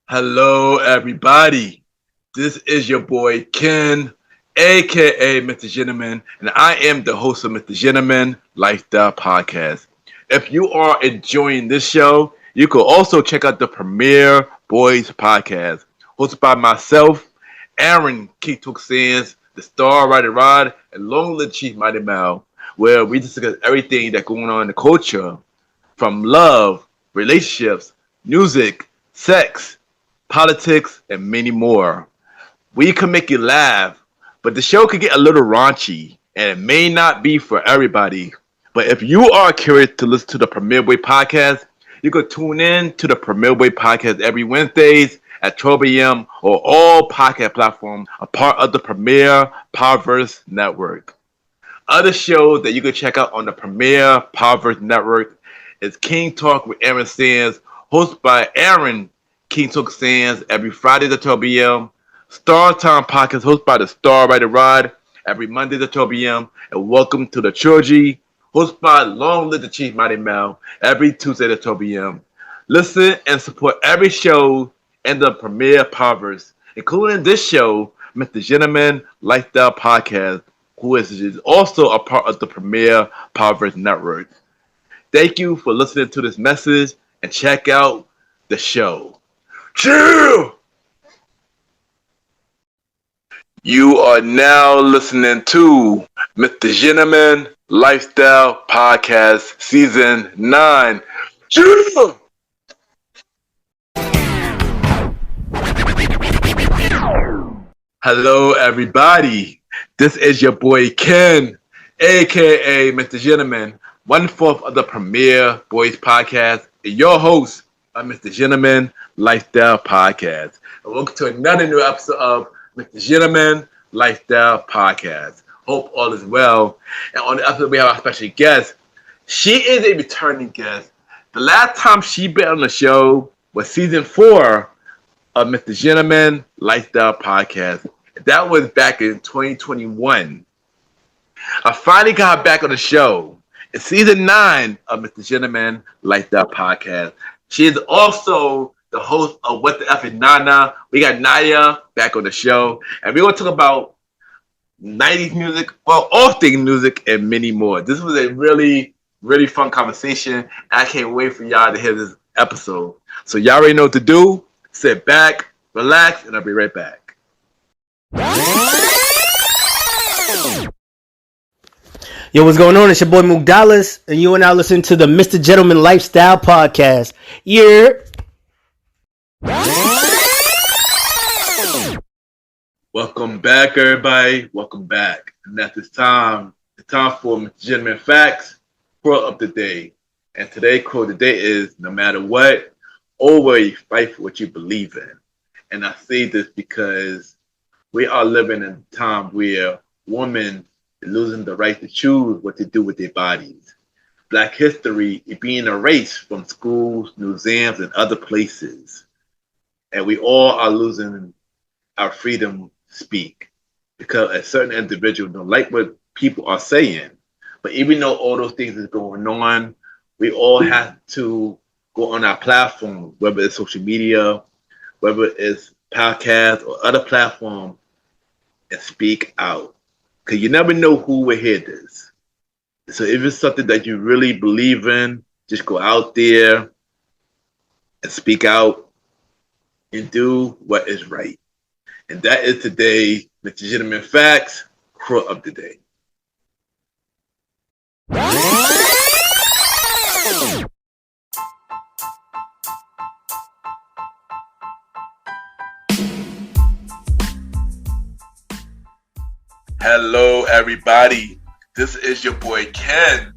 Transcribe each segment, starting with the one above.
Hello, everybody. This is your boy Ken, aka Mr. Gentleman, and I am the host of Mr. Gentleman Lifestyle Podcast. If you are enjoying this show, you can also check out the Premiere Boys Podcast, hosted by myself, Aaron Keatok Sands, the Star Rider Rod, and Long Live Chief Mighty Mal, where we discuss everything that's going on in the culture, from love, relationships, music, sex, politics, and many more. We can make you laugh, but the show could get a little raunchy, and it may not be for everybody. But if you are curious to listen to the Premier Way podcast, you can tune in to the Premier Way podcast every Wednesdays at 12 a.m. or all podcast platforms, a part of the Premier Powerverse Network. Other shows that you can check out on the Premier Powerverse Network is King Talk with Aaron Sands, hosted by Aaron King Talk Sands every Friday at 12 p.m. Star Time Podcast hosted by the Star Rider Rod every Monday at 12 p.m. And Welcome to the Trilogy hosted by Long Live the Chief Mighty Mel every Tuesday at 12 p.m. Listen and support every show in the Premier Powerverse, including this show, Mr. Gentleman Lifestyle Podcast, who is also a part of the Premier Powerverse Network. Thank you for listening to this message and check out the show. Chill! You are now listening to Mr. Gentleman Lifestyle Podcast Season 9. Chill! Hello, everybody. This is your boy Ken, aka Mr. Gentleman, one fourth of the Premier Boys Podcast, and your host of Mr. Gentleman Lifestyle Podcast. And welcome to another new episode of Mr. Gentleman Lifestyle Podcast. Hope all is well. And on the episode, we have our special guest. She is a returning guest. The last time she been on the show was season 4 of Mr. Gentleman Lifestyle Podcast. That was back in 2021. I finally got back on the show. It's season 9 of Mr. Gentleman Lifestyle Podcast. She is also the host of What the F is Nana. We got Niah back on the show. And we're going to talk about 90's music, well, all things music, and many more. This was a really, really fun conversation. I can't wait for y'all to hear this episode. So y'all already know what to do. Sit back, relax, and I'll be right back. Yo, what's going on? It's your boy Mook Dallas, and you are now listening to the Mr. Gentleman Lifestyle Podcast. Yeah. Welcome back, everybody. Welcome back. And at this time, it's time for Mr. Gentleman Facts, quote of the day. And today's quote of the day is, no matter what, always fight for what you believe in. And I say this because we are living in a time where women are losing the right to choose what to do with their bodies. Black history is being erased from schools, museums, and other places. And we all are losing our freedom to speak because a certain individual don't like what people are saying. But even though all those things is going on, we all have to go on our platform, whether it's social media, whether it's podcast or other platform, and speak out. Because you never know who will hear this. So if it's something that you really believe in, just go out there and speak out and do what is right. And that is today's Legitimate Facts quote of the day. Hello, everybody. This is your boy Ken,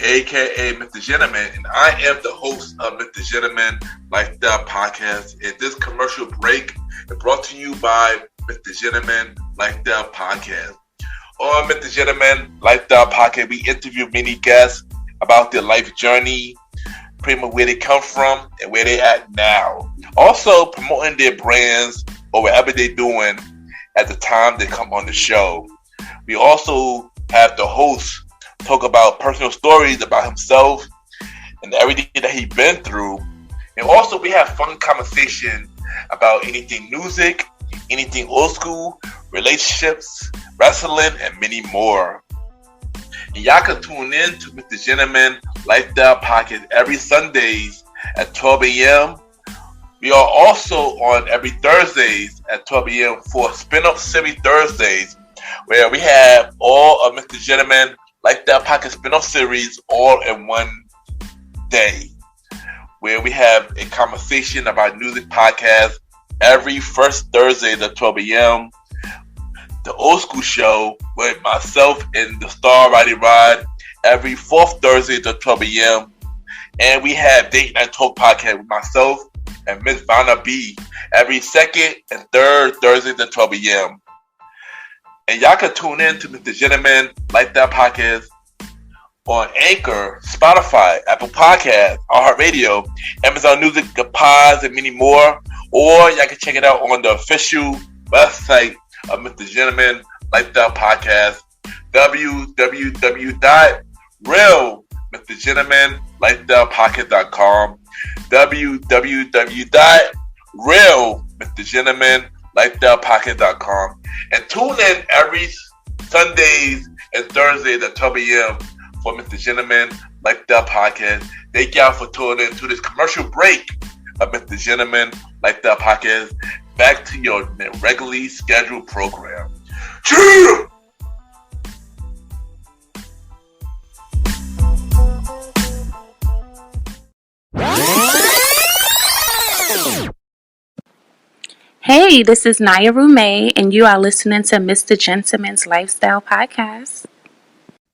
aka Mr. Gentleman, and I am the host of Mr. Gentleman Lifestyle Podcast. And this commercial break is brought to you by Mr. Gentleman Lifestyle Podcast. On Mr. Gentleman Lifestyle Podcast, we interview many guests about their life journey, pretty much where they come from and where they at now. Also promoting their brands or whatever they're doing at the time they come on the show. We also have the host talk about personal stories about himself and everything that he's been through. And also we have fun conversation about anything music, anything old school, relationships, wrestling, and many more. And y'all can tune in to Mr. Gentleman Lifestyle Podcast every Sundays at 12 a.m. We are also on every Thursdays at 12 a.m. for Spin-Off Series Thursdays, where we have all of Mr. Gentleman Lifestyle Podcast spin-off series all in one day, where we have a conversation about music podcast every first Thursday at 12 a.m. The Old School Show with myself and the Star Roddy Rod every fourth Thursday at 12 a.m. And we have Date Night Talk Podcast with myself and Miss Vanna B every second and third Thursdays at 12 a.m. And y'all can tune in to Mr. Gentleman Lifestyle Podcast on Anchor, Spotify, Apple Podcasts, iHeartRadio, Amazon Music, Pods, and many more. Or y'all can check it out on the official website of Mr. Gentleman Lifestyle Podcast, www.realmrgentlemanlifestylepodcast.com, www.realmrgentlemanlifestylepodcast.com, and tune in every Sundays and Thursdays at 12 a.m. for Mr. Gentleman Lifestyle Podcast. Thank y'all for tuning in to this commercial break of Mr. Gentleman Lifestyle Podcast. Back to your regularly scheduled program. Cheer! Hey, this is Niah Contact, and you are listening to Mr. Gentleman's Lifestyle Podcast.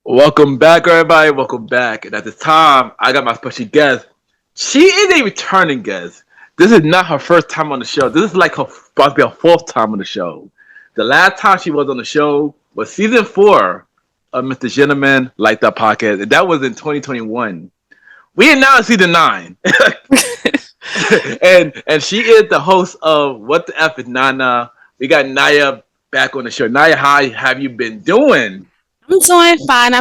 Welcome back, everybody. Welcome back. And at this time, I got my special guest. She is a returning guest. This is not her first time on the show. This is like her about to be her fourth time on the show. The last time she was on the show was season 4 of Mr. Gentleman Lifestyle Podcast, and that was in 2021. We are now in season 9. and she is the host of What the F is Nana. We got Niah back on the show. Niah, how have you been doing? I'm doing fine.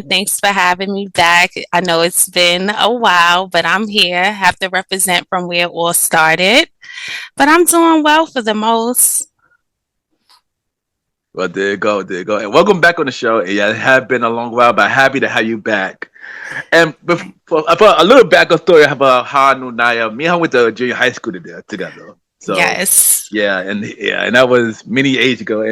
Thanks for having me back. I know it's been a while, but I'm here. Have to represent from where it all started. But I'm doing well for the most. Well, there you go. And welcome back on the show. Yeah, it has been a long while, but happy to have you back. And for a little backup story about how I knew Niah, me and her went to junior high school together. So, yes. Yeah, and that was many ages ago.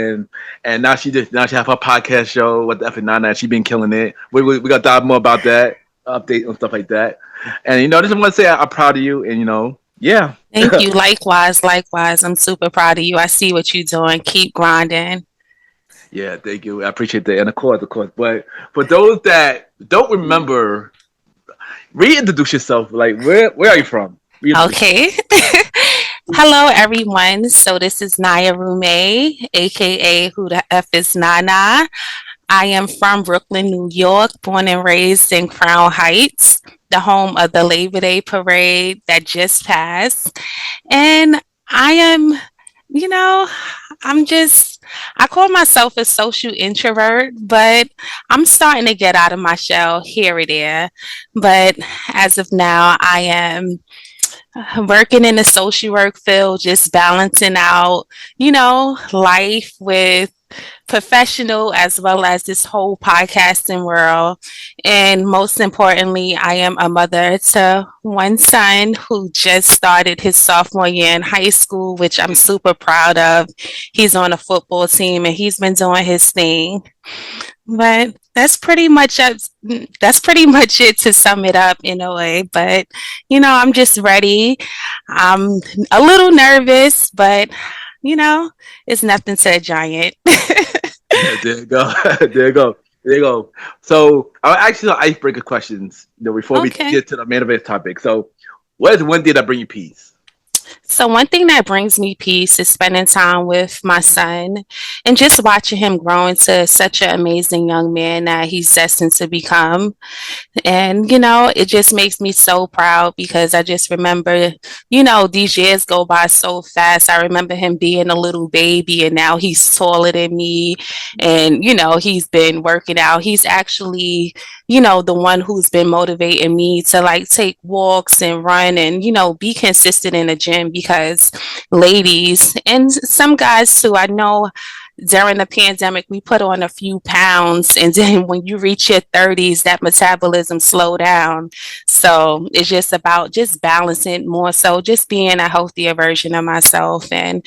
And now she have her podcast show, What the F is Nana, and she been killing it. We got to dive more about that, update and stuff like that. And I just want to say I'm proud of you, and yeah. Thank you. Likewise. I'm super proud of you. I see what you're doing. Keep grinding. Yeah, thank you. I appreciate that. And of course. But for those that don't remember, reintroduce yourself. Like, where are you from? Okay. Hello, everyone. So this is Niah Contact, aka Who the F is Nana. I am from Brooklyn, New York, born and raised in Crown Heights, the home of the Labor Day parade that just passed. And I am, I call myself a social introvert, but I'm starting to get out of my shell here or there. But as of now, I am working in the social work field, just balancing out, life with professional as well as this whole podcasting world. And most importantly, I am a mother to one son who just started his sophomore year in high school, which I'm super proud of. He's on a football team and he's been doing his thing. But that's pretty much it to sum it up in a way. But I'm just ready. I'm a little nervous, but it's nothing to a giant. There you go. So I'll ask you the icebreaker questions, before we get to the main event topic. So, what is one thing that brings you peace? So one thing that brings me peace is spending time with my son and just watching him grow into such an amazing young man that he's destined to become. And, it just makes me so proud because I just remember, these years go by so fast. I remember him being a little baby and now he's taller than me and, he's been working out. He's actually, the one who's been motivating me to take walks and run and, be consistent in the gym because ladies and some guys too, I know during the pandemic we put on a few pounds, and then when you reach your 30s that metabolism slow down. So it's just about just balancing more, so just being a healthier version of myself, and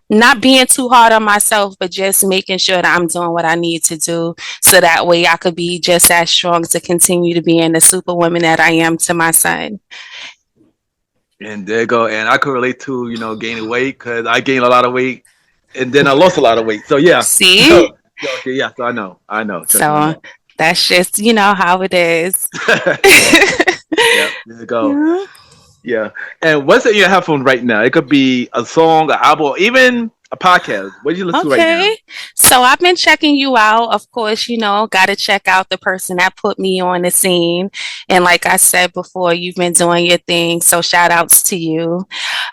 not being too hard on myself, but just making sure that I'm doing what I need to do, so that way I could be just as strong to continue to be in the superwoman that I am to my son. And there you go. And I could relate to, gaining weight because I gained a lot of weight and then I lost a lot of weight. So yeah. See? Okay, yeah, so I know. Trust me, I So know. that's just, how it is. Yeah, there you go. Yeah. And what's in your headphone right now? It could be a song, an album, or even a podcast. What do you listen to right now? Okay. So I've been checking you out. Of course, got to check out the person that put me on the scene. And like I said before, you've been doing your thing. So shout outs to you.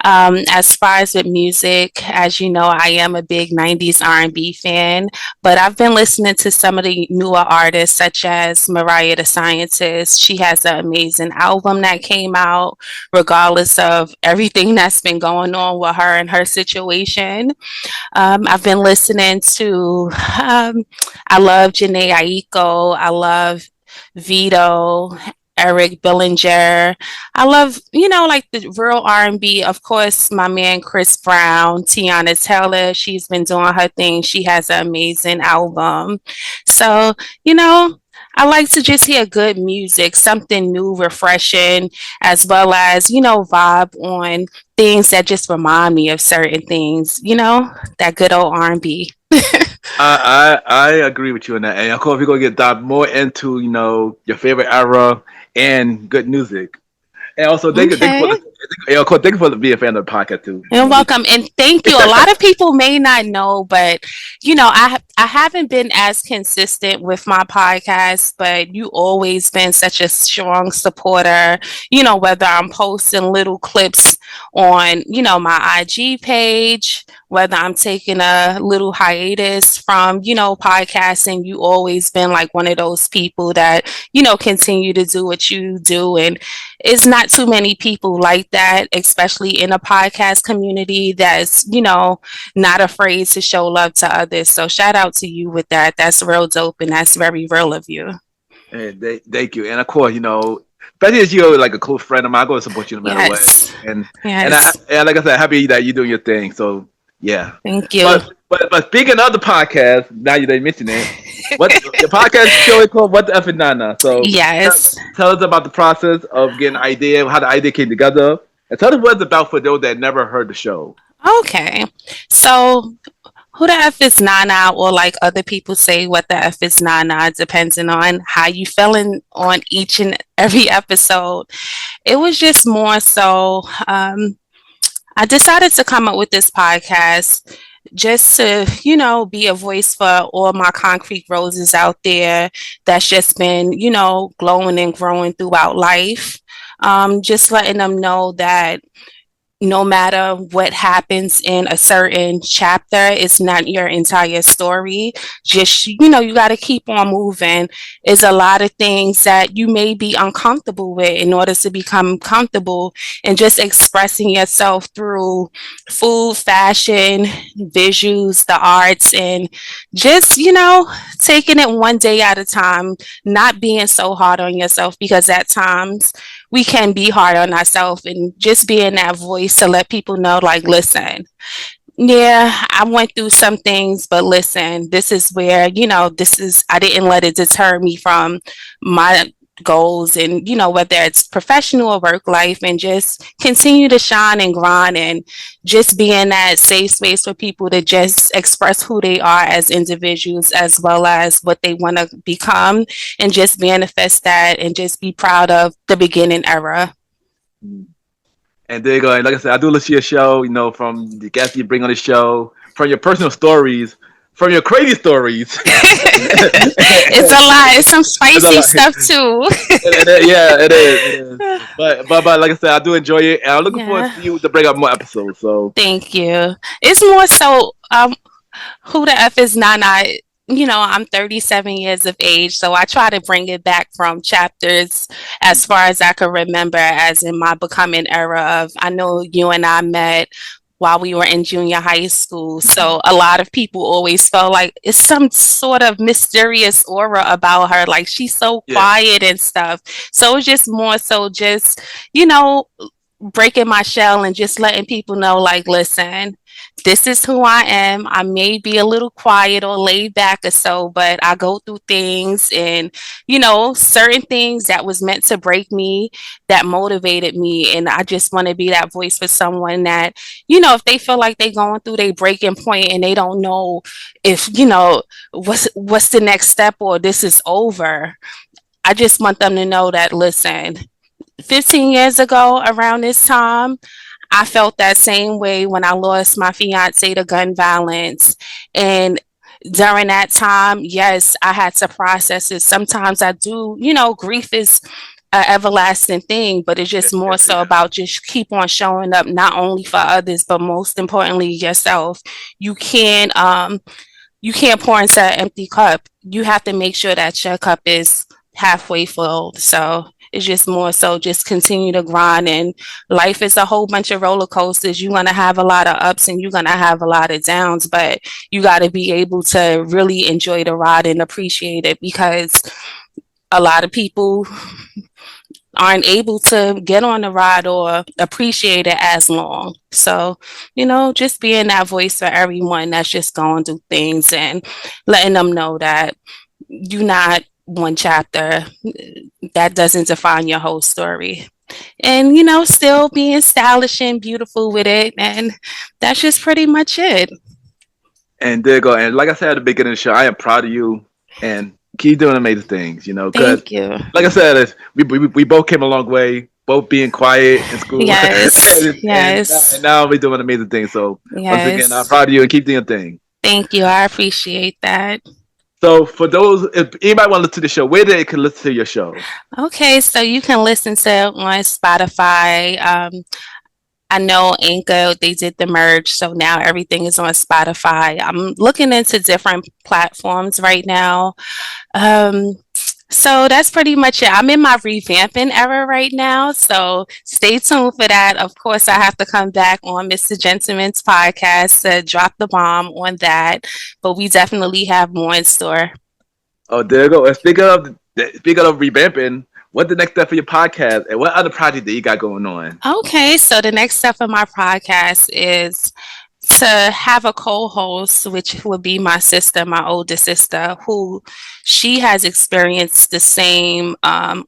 As far as with music, as you know, I am a big 90s R&B fan, but I've been listening to some of the newer artists such as Mariah the Scientist. She has an amazing album that came out regardless of everything that's been going on with her and her situation. I've been listening to, I love Janae Aiko. I love Vito, Eric Billinger. I love, like the real R&B. Of course, my man Chris Brown, Tiana Taylor. She's been doing her thing. She has an amazing album. So, I like to just hear good music, something new, refreshing, as well as, vibe on things that just remind me of certain things, that good old R&B. I agree with you on that. And of course, we're gonna get dive more into your favorite era and good music. And also, Okay. of course, thank you for being a fan of the podcast too. You're welcome, and thank you. A lot of people may not know, but I haven't been as consistent with my podcast, but you always been such a strong supporter. Whether I'm posting little clips on my IG page, whether I'm taking a little hiatus from podcasting, you always been like one of those people that continue to do what you do, and it's not too many people like that, especially in a podcast community that's, not afraid to show love to others. So shout out to you with that. That's real dope, and that's very real of you. And thank you. And of course, especially as you're like a close friend of mine, I'm going to support you no matter Yes. what. And Yes. and like I said, happy that you're doing your thing. So yeah. Thank you. But speaking of the podcast, now you didn't mention it. What your podcast show is called? What the F is Nana? So Yes. tell us about the process of getting an idea, how the idea came together, and tell us what it's about for those that never heard the show. Okay. So who the F is Nana, or like other people say, what the F is Nana, depending on how you feeling on each and every episode. It was just more so, I decided to come up with this podcast just to, be a voice for all my concrete roses out there that's just been, glowing and growing throughout life. Just letting them know that no matter what happens in a certain chapter, it's not your entire story. Just, you got to keep on moving. Is a lot of things that you may be uncomfortable with in order to become comfortable, and just expressing yourself through food, fashion, visuals, the arts, and just, taking it one day at a time, not being so hard on yourself, because at times we can be hard on ourselves, and just being that voice to let people know, like, listen, yeah, I went through some things, but listen, this is where, I didn't let it deter me from my goals, and, whether it's professional or work life, and just continue to shine and grind, and just be in that safe space for people to just express who they are as individuals, as well as what they want to become, and just manifest that, and just be proud of the beginning era. And there you go. And like I said, I do listen to your show, from the guests you bring on the show, from your personal stories, from your crazy stories. It's a lot. It's some spicy stuff too. Yeah, it is. But like I said, I do enjoy it, and I'm looking forward to you to bring up more episodes. So thank you. It's more so, who the F is Nana. I'm 37 years of age, so I try to bring it back from chapters as far as I can remember, as in my becoming era of, I know you and I met while we were in junior high school. Mhm. So a lot of people always felt like it's some sort of mysterious aura about her, like she's so Yeah. quiet and stuff. So it's just more so just, you know, breaking my shell and just letting people know, like, listen, this is who I am. I may be a little quiet or laid back or so, but I go through things, and, certain things that was meant to break me, that motivated me. And I just want to be that voice for someone that, if they feel like they going through their breaking point and they don't know if, what's the next step or this is over. I just want them to know that, listen, 15 years ago around this time, I felt that same way when I lost my fiance to gun violence. And during that time, yes, I had to process it. Sometimes I do, grief is an everlasting thing, but it's Yes, just more yes, so yes. about just keep on showing up, not only for others, but most importantly yourself. You can't you can't pour into an empty cup. You have to make sure that your cup is halfway full. So it's just more so just continue to grind. And life is a whole bunch of roller coasters. You're going to have a lot of ups and you're going to have a lot of downs, but you got to be able to really enjoy the ride and appreciate it, because a lot of people aren't able to get on the ride or appreciate it as long. So, just being that voice for everyone that's just going through things and letting them know that you're not one chapter, that doesn't define your whole story. And, still being stylish and beautiful with it. And that's just pretty much it. And there you go. And like I said at the beginning of the show, I am proud of you and keep doing amazing things. Because Thank you. like I said, we both came a long way, both being quiet in school, Yes. and Yes. now we're doing amazing things. So once again, I'm Yes. proud of you and keep doing your thing. Thank you. I appreciate that. So for those, if anybody want to listen to the show, where they can listen to your show? Okay, so you can listen to it on Spotify. I know Anchor, they did the merge, so now everything is on Spotify. I'm looking into different platforms right now. Um, so that's pretty much it. I'm in my revamping era right now, so stay tuned for that. Of course, I have to come back on Mr. Gentleman's podcast to drop the bomb on that, but we definitely have more in store. Oh, there you go. And speaking of revamping, what's the next step for your podcast, and what other project that you got going on? Okay, so the next step of my podcast is to have a co-host, which would be my sister, my older sister, who she has experienced the same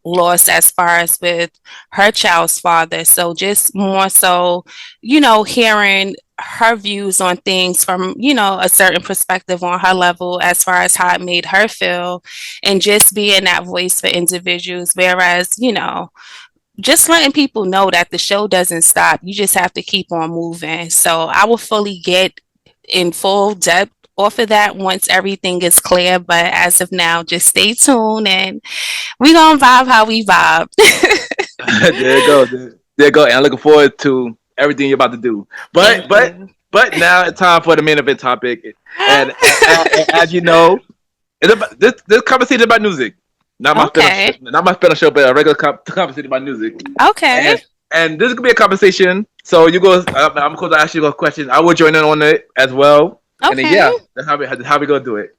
loss as far as with her child's father. So just more so, hearing her views on things from, a certain perspective on her level as far as how it made her feel, and just being that voice for individuals. Whereas, just letting people know that the show doesn't stop. You just have to keep on moving. So I will fully get in full depth off of that once everything is clear. But as of now, just stay tuned and we gonna vibe how we vibe. There you go. There you go. And I'm looking forward to everything you're about to do. But Thank but you. but now it's time for the main event topic. And as you know, this conversation is about music. Okay. Not my spinal show, but a regular conversation about music. Okay. And this is gonna be a conversation. So you go. I'm going to ask you a question. I will join in on it as well. And then Okay. yeah, that's how we gonna do it.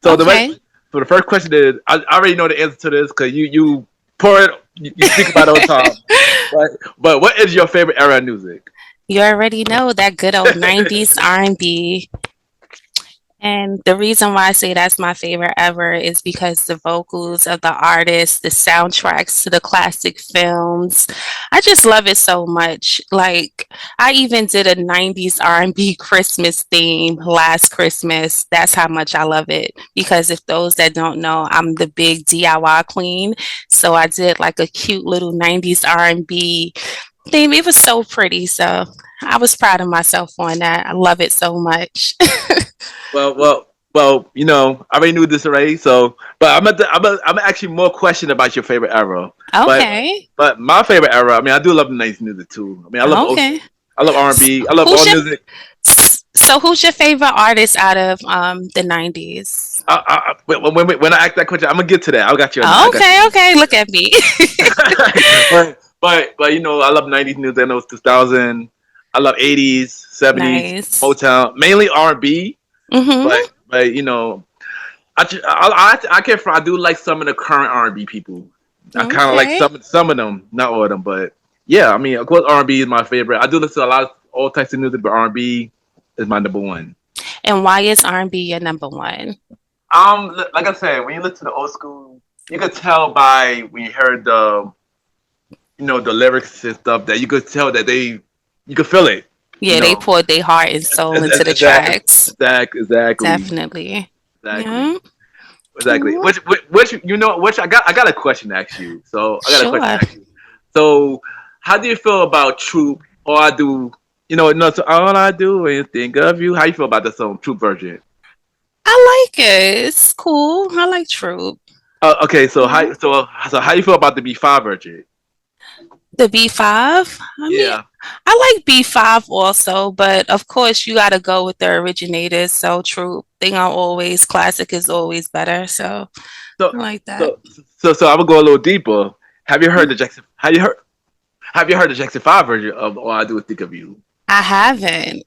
So Okay. the first question is, I already know the answer to this because you pour it, you speak about it all the time. But what is your favorite era of music? You already know that good old 90s R&B. And the reason why I say that's my favorite ever is because the vocals of the artists, the soundtracks to the classic films, I just love it so much. Like, I even did a 90s R&B Christmas theme last Christmas. That's how much I love it. Because if those that don't know, I'm the big DIY queen. So I did like a cute little 90s R&B theme. It was so pretty. So I was proud of myself on that. I love it so much. Well. I already knew this already. So, but I'm actually more question about your favorite era. But Okay. but my favorite era. I mean, I do love the '90s music too. I mean, I love Okay. I love R&B. I love all Who's your music. So who's your favorite artist out of the 90s? When I ask that question, I'm gonna get to that. I got you on that. I Oh, got okay, you. okay. Look at me. But I love 90s music. I know it's 2000. I love 80s, 70s, Nice. Motown, mainly R&B. Mm-hmm. But I can't. I do like some of the current R&B people. I kind of like Okay. some of them, not all of them, but yeah. I mean, of course, R&B is my favorite. I do listen to a lot of all types of music, but R&B is my number one. And why is R&B your number one? Like I said, when you listen to the old school, you could tell by when you heard the lyrics and stuff that you could tell that you could feel it. You Yeah, they know, poured their heart and soul into the exactly, tracks. exactly, Definitely. exactly, Yeah. exactly. Cool. Which I got a question to ask you. So I got a question Sure. to ask you. So how do you feel about Troop? All I do, no. So all I do is think of you. How you feel about the song Troop version? I like it. It's cool. I like Troop. Okay, so Yeah. how you feel about the B5 version? The B5. I mean, Yeah. I like B5 also, but of course you gotta go with the originators. So Troop. Thing are always classic is always better. So So I like that. so I'm gonna go a little deeper. Have you heard the Jackson? Have you heard the Jackson 5 version of All I Do Is Think of You? I haven't.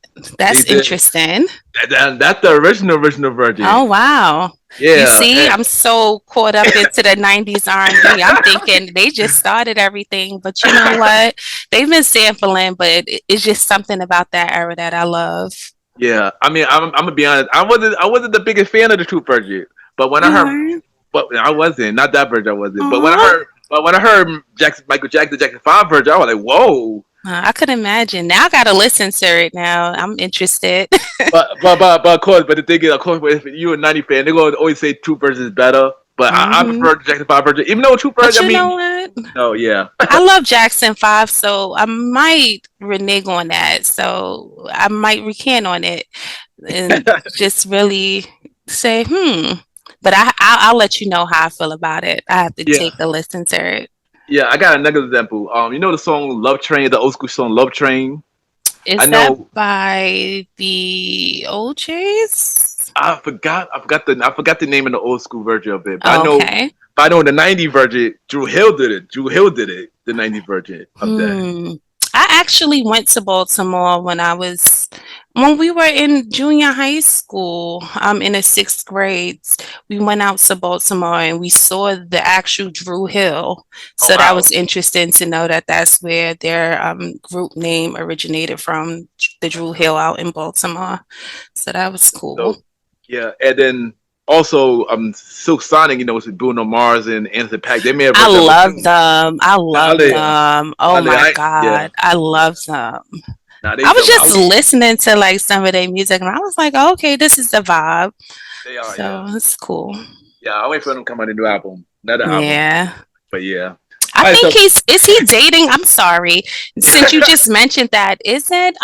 They That's did. interesting. That's the original version. Oh wow. You Yeah. see, I'm so caught up into the 90s R&B. I'm thinking they just started everything, but you know what? They've been sampling, but it's just something about that era that I love. Yeah. I mean, I'm gonna be honest. I wasn't the biggest fan of the True version, but when I You heard, weren't? but I wasn't. Not that version. I wasn't. Aw. But when I heard Michael Jackson, Jackson 5 version, I was like, whoa. I could imagine. Now I gotta listen to it now. I'm interested. But of course, but the thing is, of course, if you're a 90 fan, they're gonna always say True version is better. But I hmm prefer the Jackson 5 version, even though True But version. I you know mean, what? no, yeah. I love Jackson 5, so I might renege on that. So I might recant on it and just really say, But I'll let you know how I feel about it. I have to Yeah. take a listen to it. Yeah, I got another example. You know the song Love Train, the old school song Love Train? I Is that know by the OJs? I forgot the name of the old school version of it. Okay. But I know the 90 version, Drew Hill did it. Drew Hill did it, the 90 version of that. Hmm. I actually went to Baltimore when we were in junior high school, in the sixth grades. We went out to Baltimore and we saw the actual Drew Hill. Oh So that wow. was interesting to know that that's where their group name originated from, the Drew Hill out in Baltimore. So that was cool. So yeah, and then also Silk Sonic, with Bruno Mars and Anderson .Paak, they made a I version of it love too. them. I Nah, love they, them. Oh nah, they, my yeah, God. I love them. nah, they I was some. just listening to like some of their music and I was like, oh, okay, this is the vibe. They are, So yeah, it's cool. yeah. I wait for them to come out with a new album, another album. Yeah. But yeah, I all right. think So is he dating? I'm sorry. Since you just mentioned that, is it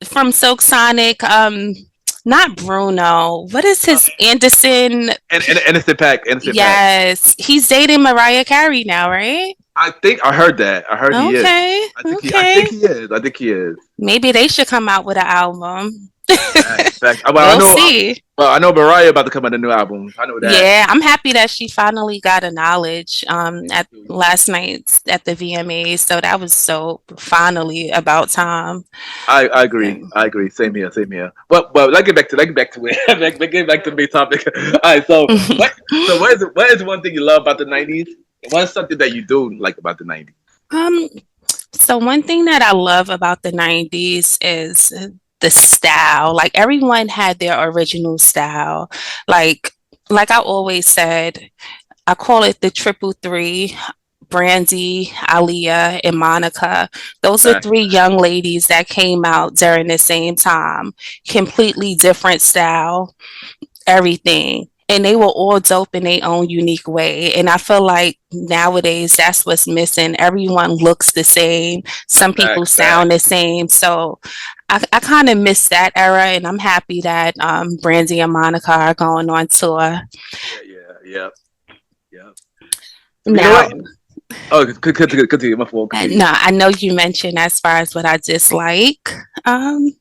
from Silk Sonic, not Bruno. What is uh, his Anderson? and Anderson .Paak. Yes, he's dating Mariah Carey now, right? I think I heard that. I heard he is. Okay, I think okay. he is. I think he is. Maybe they should come out with an album. Fact. We'll see. Well, I know Mariah about to come out with a new album. I know that. Yeah, I'm happy that she finally got a knowledge at last night's at the VMAs. So that was so finally about time. I agree. And, I agree. Same here. Same here. But let's get back to it. Let's get back to the main topic. All right. What is one thing you love about the 90s? What is something that you do like about the 90s? um, so one thing that I love about the 90s is the style. Like everyone had their original style. Like like I always said, I call it the triple three. Brandy, Aaliyah, and Monica. Those are Fact. three young ladies that came out during the same time. Completely different style, everything. And they were all dope in their own unique way. And I feel like nowadays that's what's missing. Everyone looks the same. Some people sound Fact. the same. So I kind of miss that era. And I'm happy that Brandy and Monica are going on tour. Yeah. Yeah. You know Now, what? Oh, continue. My fault. and Continue. no, I know you mentioned as far as what I dislike. Um,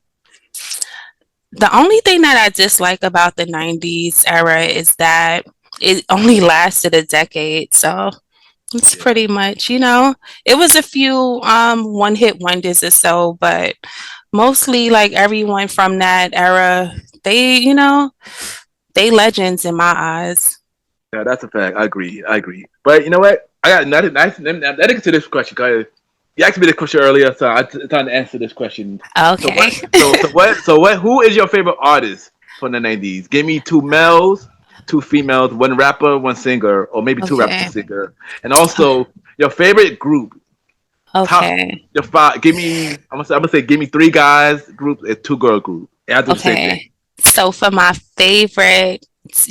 The only thing that I dislike about the 90s era is that it only lasted a decade. So it's Yeah, pretty much, it was a few one hit wonders or so, but mostly like everyone from that era, they, they legends in my eyes. yeah, that's a fact. I agree. I agree. But you know what? I got nothing. Let me get to this question because you asked me this question earlier, so I'm trying to answer this question. So Okay. what? Who is your favorite artist from the '90s? Give me two males, two females, one rapper, one singer, or maybe two rappers, Okay. and singer, and also your favorite group. Top Okay. your five. Give me. I'm gonna say. Give me three guys group and two girl group. And I do the same thing. Okay. So for my favorite,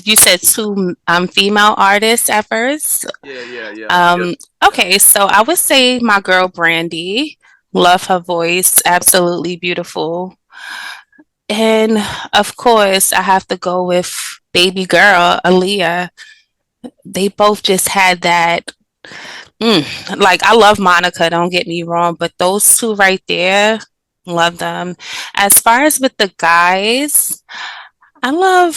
you said two female artists at first. Yeah, yeah, yeah, yeah. Um, okay, so I would say my girl Brandy. Love her voice, absolutely beautiful. And of course, I have to go with baby girl Aaliyah. They both just had that. Like I love Monica, don't get me wrong, but those two right there, love them. As far as with the guys, I love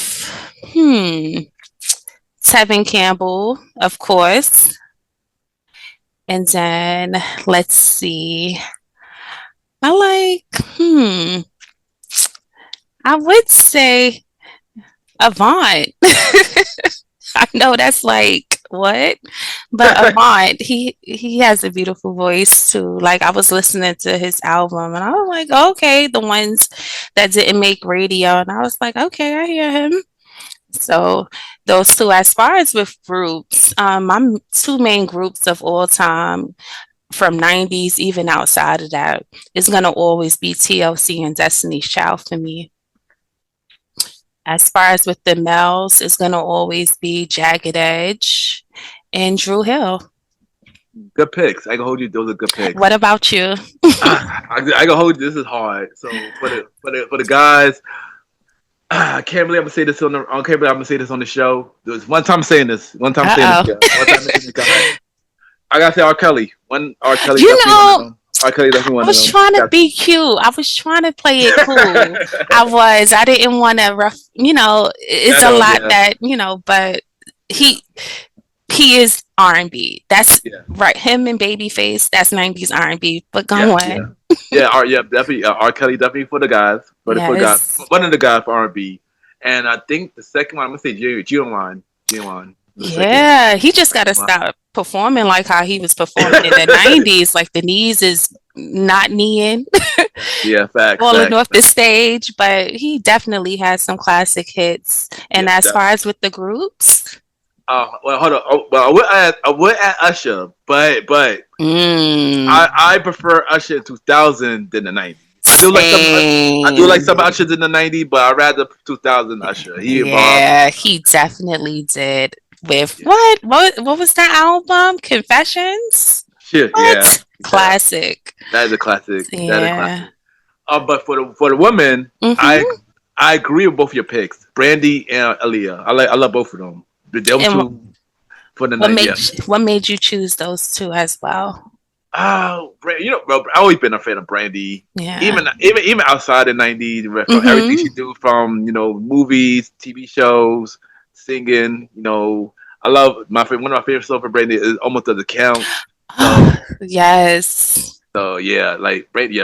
Tevin Campbell, of course. And then let's see. I like I would say Avant. I know that's like what, but Avant, he has a beautiful voice too. Like I was listening to his album and I was like, okay, the ones that didn't make radio, and I was like, okay, I hear him. So those two, as far as with groups, my two main groups of all time from 90s, even outside of that, is gonna always be TLC and Destiny's Child for me. As far as with the males, it's gonna always be Jagged Edge and Drew Hill. Good picks. I can hold you. Those are good picks. What about you? I can hold you. This is hard. So for the guys, I can't believe I'm gonna say this on the. I can't believe I'm gonna say this on the show. There was one time I'm saying this. One time I'm saying Uh this. One time I'm saying this guy. I gotta say R. Kelly. One R. Kelly You definitely one of know, them. R. Kelly definitely I one of was them. trying to be cute. I was trying to play it cool. I was. I didn't want to rough. I It's a know. lot Yeah. that but he he is R&B. That's Yeah. right. Him and Babyface. That's 90s R&B. But Yeah. go Yeah. on. Yeah. Yeah. Definitely. R. Kelly definitely for the guys. For the guys. Yes. One of the guys for R&B. And I think the second one I'm gonna say Giovanni. Giovanni. The second. Yeah, he just got to Second one. stop performing like how he was performing in the 90s. Like the knees is not kneeing, Yeah. Facts. falling Facts. off the stage, but he definitely has some classic hits. And Yeah. as far Definitely. as with the groups, Well, hold on. Oh, well, I would add Usher, but mm, I prefer Usher in 2000 than the 90s. I do like same. some Usher in the 90s, but I rather 2000 Usher. He evolved. Yeah, he definitely did. With Yeah. what was that album? Confessions? Shit, yeah, What? yeah. Classic. That is a classic. That is a Yeah. classic. But for the women, I Mm-hmm. I agree with both your picks, Brandy and Aaliyah. I love both of them. Them And two for the what night. made Yeah. what made you choose those two as well? Oh, bro, I always been a fan of Brandy. Yeah. Even outside the '90s, from everything Mm-hmm. she do, from movies, TV shows, singing. I love one of my favorite songs for Brandy is "Almost Doesn't Count." So Yes. yeah, like Brandy,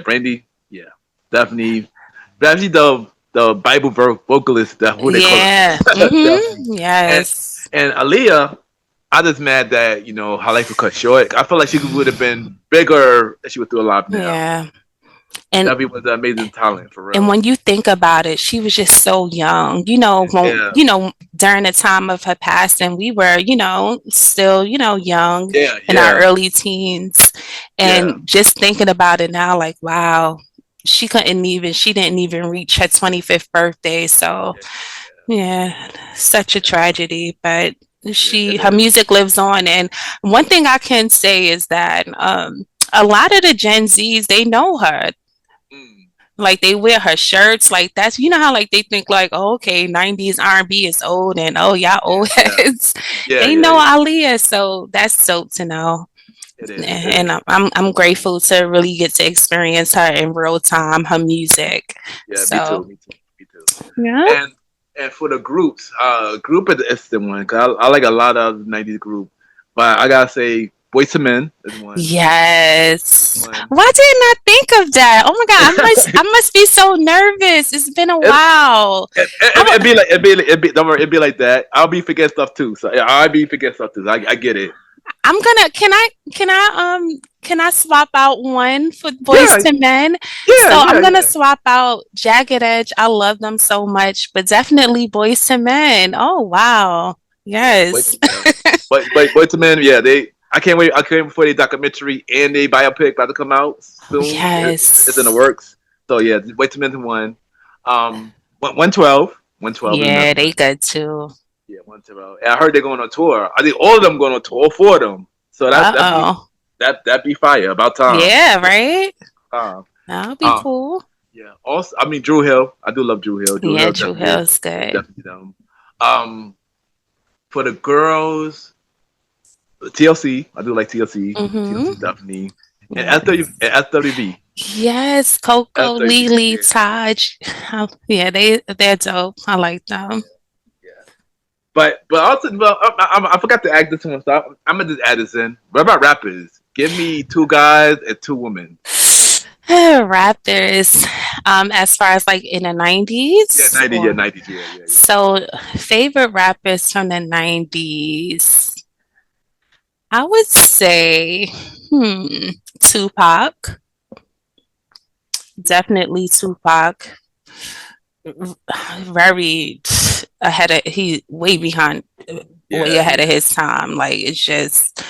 yeah, definitely, definitely the Bible vocalist. That who they call Yeah. her. Definitely. Mm-hmm. And Yes. and Aaliyah, I just mad that her life was cut short. I feel like she would have been bigger if she was still alive now. Yeah. And Debbie was an amazing talent for and real. when you think about it, she was just so young. Yeah, During the time of her passing, we were, still, young yeah, in our yeah, early teens. yeah, And just thinking about it now, like, wow, she didn't even reach her 25th birthday. So, yeah, yeah, such a tragedy. But yeah. It her is. music lives on. And one thing I can say is that a lot of the Gen Zs, they know her. Mm. Like they wear her shirts, like that's how like they think like, oh, okay, 90s R&B is old and oh y'all Yeah, old yeah, heads. yeah, They yeah, know yeah. Aaliyah, so that's dope to know. It is. It And is. I'm grateful to really get to experience her in real time, her music. Yeah, me too. So Me too. Me too. Yeah. And for the groups, group is the one because I like a lot of '90s group, but I gotta say, Boyz II Men is one. Yes. One. Why didn't I think of that? Oh my God, I must be so nervous. It's been a it, while. I it'd be like don't worry, it'd be like that. I'll be forget stuff too. So yeah, I'll be forget stuff too. I get it. I'm gonna can I swap out one for Boys Yeah, to Men? yeah, So yeah, I'm gonna yeah. swap out Jagged Edge. I love them so much, but definitely Boys to Men. Oh wow. Yeah, wait, Yes. yeah. But Boyz II Men, yeah, they. I can't wait. I can't wait for the documentary and the biopic about to come out soon. It's in the Yes. works. So yeah, Boyz II Men one. 112. 112 is Yeah, another they one. good too. Yeah, 112. And I heard they're going on tour. I think all of them going on tour. All four of them. So Uh-oh. that be fire. About time. Yeah, right? Uh, That'll be uh, cool. yeah. Also, I mean Drew Hill. I do love Drew Hill. Drew Yeah, Hill True definitely Hill's is good. definitely them. Um, for the girls, TLC. I do like TLC. Mm-hmm. TLC definitely. And Yeah. SWB. Yes, Coco, SWB. Lily, Yeah. Taj. Yeah, they're dope. I like them. Yeah. But also, well, I forgot to add this one. So I'm gonna just add this in. What about rappers? Give me two guys and two women. Rappers, as far as like in the Yeah, 90's 90s. Yeah, or 90s. Yeah, yeah, yeah. so favorite rappers from the 90's, I would say, Tupac, definitely Tupac. Very ahead of he way behind way Yeah, ahead of yeah, his time. Like it's just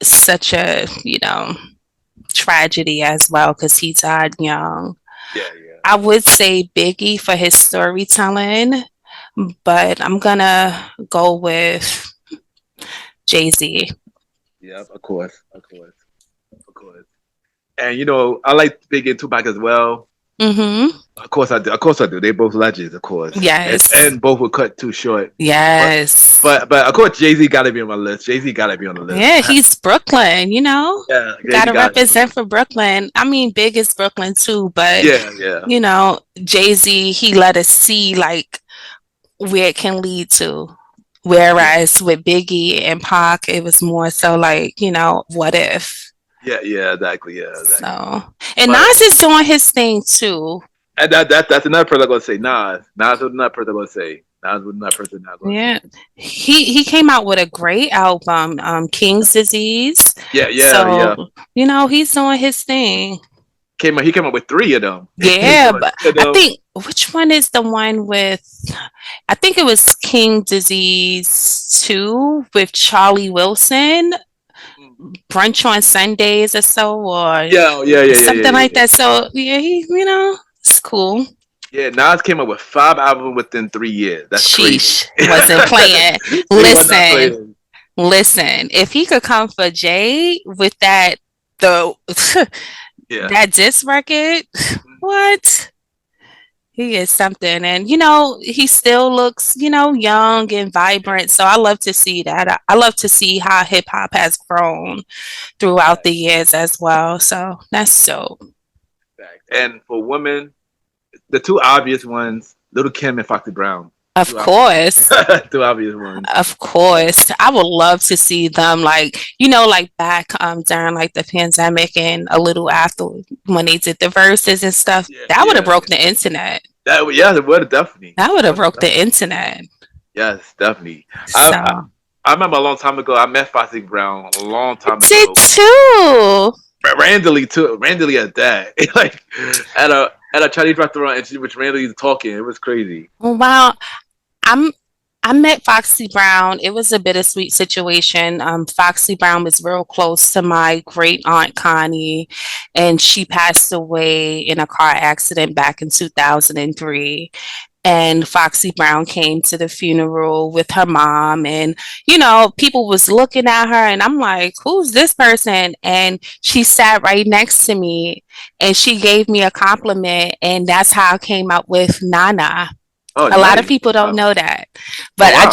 such a, tragedy as well because he died young. yeah, yeah. I would say Biggie for his storytelling, but I'm gonna go with Jay-Z. Yeah, of course, of course, of course. And I like Big and Tupac as well. Mm-hmm. Of course I do. Of course I do. They both legends, of course. Yes. And both were cut too short. But Yes. but of course Jay Z got to be on my list. Jay Z got to be on the list. Yeah, he's Brooklyn, Yeah, Jay Z Gotta got. represent for Brooklyn. I mean, Big is Brooklyn too, but Yeah, yeah, Jay-Z, he let us see like where it can lead to. yeah, Whereas with Biggie and Pac, it was more so like, what if? yeah, yeah. Exactly. Yeah, exactly. So, and But Nas is doing his thing too. and that's another person I'm gonna say. Nas. Nas was another person I'm gonna say. Nas was another person I'm gonna say. Yeah. He came out with a great album, King's Disease. Yeah, yeah, yeah. So, he's doing his thing. He came up with three of them. Yeah, but You I know? think which one is the one with I think it was King Disease 2 with Charlie Wilson, Brunch on Sundays or so, or Yeah, yeah, yeah, yeah, something yeah, like yeah. that. So yeah, it's cool. Yeah, Nas came up with 5 albums within 3 years. That's crazy. Sheesh, wasn't playing. He was not Listen, playing. listen. If he could come for Jay with the Yeah. that disc record, what? He is something. And, he still looks, young and vibrant. So I love to see that. I love to see how hip hop has grown throughout the years as well. So that's so. Fact. And for women, the two obvious ones, Little Kim and Foxy Brown. Of Two obvious, course. two obvious ones. Of course. I would love to see them like, like back during like the pandemic and a little after when they did the verses and stuff. Yeah, That would have yeah. broke the internet. Yeah, it would have definitely. That would have broke the internet. Yes, definitely. So I remember a long time ago. I met Foxy Brown a long time did ago. too. Randomly too. Randomly at that. Like at a Chinese restaurant, and she was randomly talking. It was crazy. Wow. I'm I met Foxy Brown. It was a bittersweet situation. Foxy Brown was real close to my great aunt Connie, and she passed away in a car accident back in 2003. And Foxy Brown came to the funeral with her mom, and people was looking at her, and I'm like, "Who's this person?" And she sat right next to me, and she gave me a compliment, and that's how I came up with Nana. Oh, A lot of nice. people don't Wow. know that, Oh, but wow.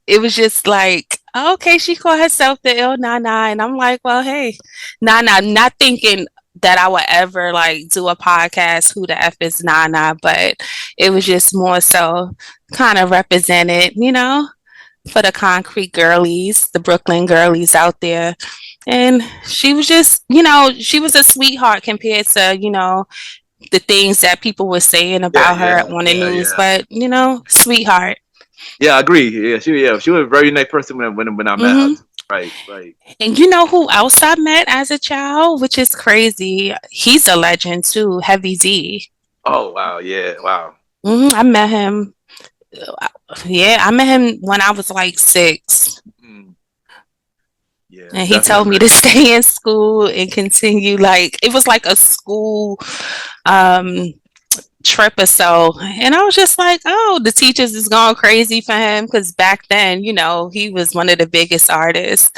it was just like, okay, she called herself the ill Nana, and I'm like, well, hey, Nana, not thinking that I would ever like do a podcast, Who the F is Nana, but it was just more so kind of represented, for the concrete girlies, the Brooklyn girlies out there. And she was just, she was a sweetheart compared to, the things that people were saying Yeah, about her yeah, on the yeah, news, yeah. but sweetheart. Yeah, I agree. She was a very nice person when I met her. hmm Right, right. And you know who else I met as a child, which is crazy? He's a legend too, Heavy D. Oh wow, yeah, wow. I met him. Yeah, I met him when I was like 6. Mm, yeah, And he definitely told me to stay in school and continue. Like, it was like a school um, trip or so. And I was just like, oh, the teachers is going crazy for him. Because back then, he was one of the biggest artists.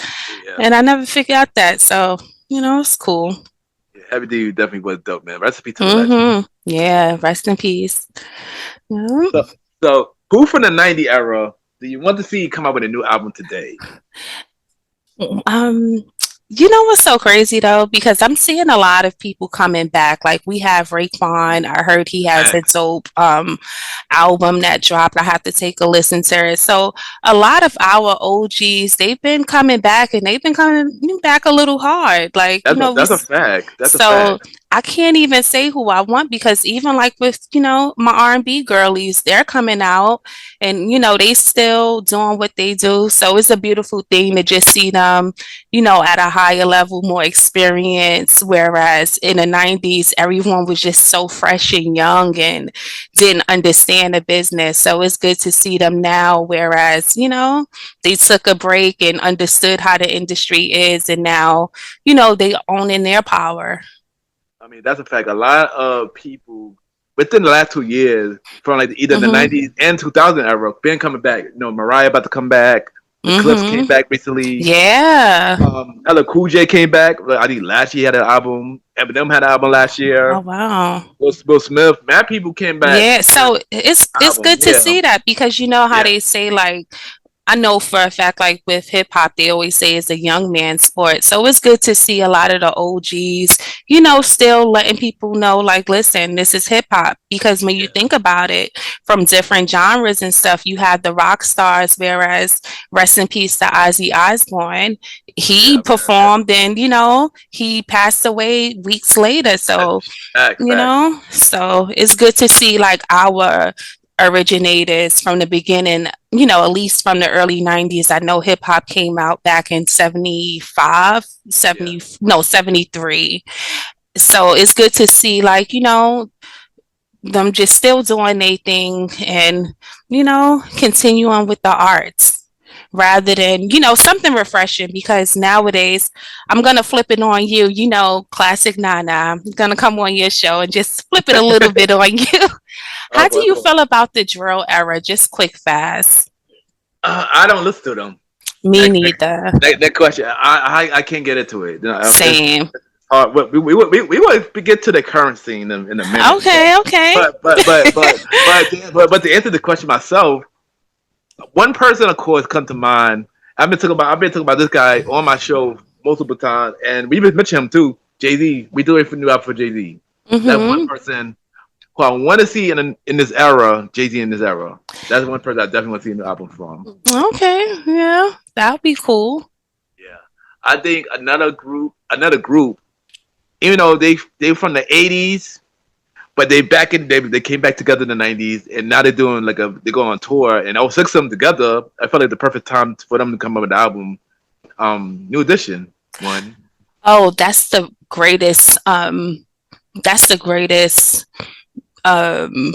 yeah. And I never figured out that. So, it's cool. Yeah, Heavy D definitely was dope, man. Recipe to the legend. Yeah, rest in peace. Yeah. So who from the '90s era do you want to see come out with a new album today? Um, you know what's so crazy though? Because I'm seeing a lot of people coming back. Like we have Raekwon. I heard he has a Facts. dope album that dropped. I have to take a listen to it. So a lot of our OGs, they've been coming back and they've been coming back a little hard. Like, That's a fact. That's a so fact. I can't even say who I want because even like with, my R&B girlies, they're coming out and, they still doing what they do. So it's a beautiful thing to just see them, at a higher level, more experience. Whereas in the 90s, everyone was just so fresh and young and didn't understand the business. So it's good to see them now. Whereas, they took a break and understood how the industry is. And now, they own in their power. I mean, that's a fact. A lot of people within the last 2 years, from like either the hmm '90s and 2000 era, been coming back. Mariah about to come back. The Clips came hmm back recently. Yeah. LL Cool J came back. I think last year he had an album. Eminem had an album last Oh year. wow. Will Smith. Mad people came back Yeah. with So it's albums. good to Yeah, see that because you know how yeah, they say like I know for a fact, like with hip hop, they always say it's a young man's sport. So it's good to see a lot of the OGs, still letting people know, like, listen, this is hip hop. Because when you yeah, think about it, from different genres and stuff, you have the rock stars, whereas rest in peace to Ozzy Osbourne, yeah, he man. performed and, he passed away weeks later. So, Fact. so it's good to see like our originators from the beginning, at least from the early 90s. I know hip hop came out back in 75, Yeah. 70, no, 73. So it's good to see, like, them just still doing their thing and, continuing with the arts rather than, something refreshing because nowadays I'm going to flip it on you, classic Nana. I'm going to come on your show and just flip it a little bit on you. How do you Well, feel about the drill era? Just quick, fast. I don't listen to them. Me neither. That question, I can't get into it. Same. We will get to the current scene in a minute. Okay. But to answer the question myself, one person of course come to mind. I've been talking about this guy on my show multiple times, and we even mentioned him too. Jay-Z. We do it for new album for Jay-Z. That's one Mm-hmm. person who I want to see in this era. Jay-Z in this era. That's one person I definitely want to see a new album from. Okay. Yeah, that would be cool. Yeah, I think another group, even though they from the '80s, but they came back together in the '90s, and now they're doing they go on tour, and I was six of them together. I felt like the perfect time for them to come up with the album. New Edition one. Oh, that's the greatest um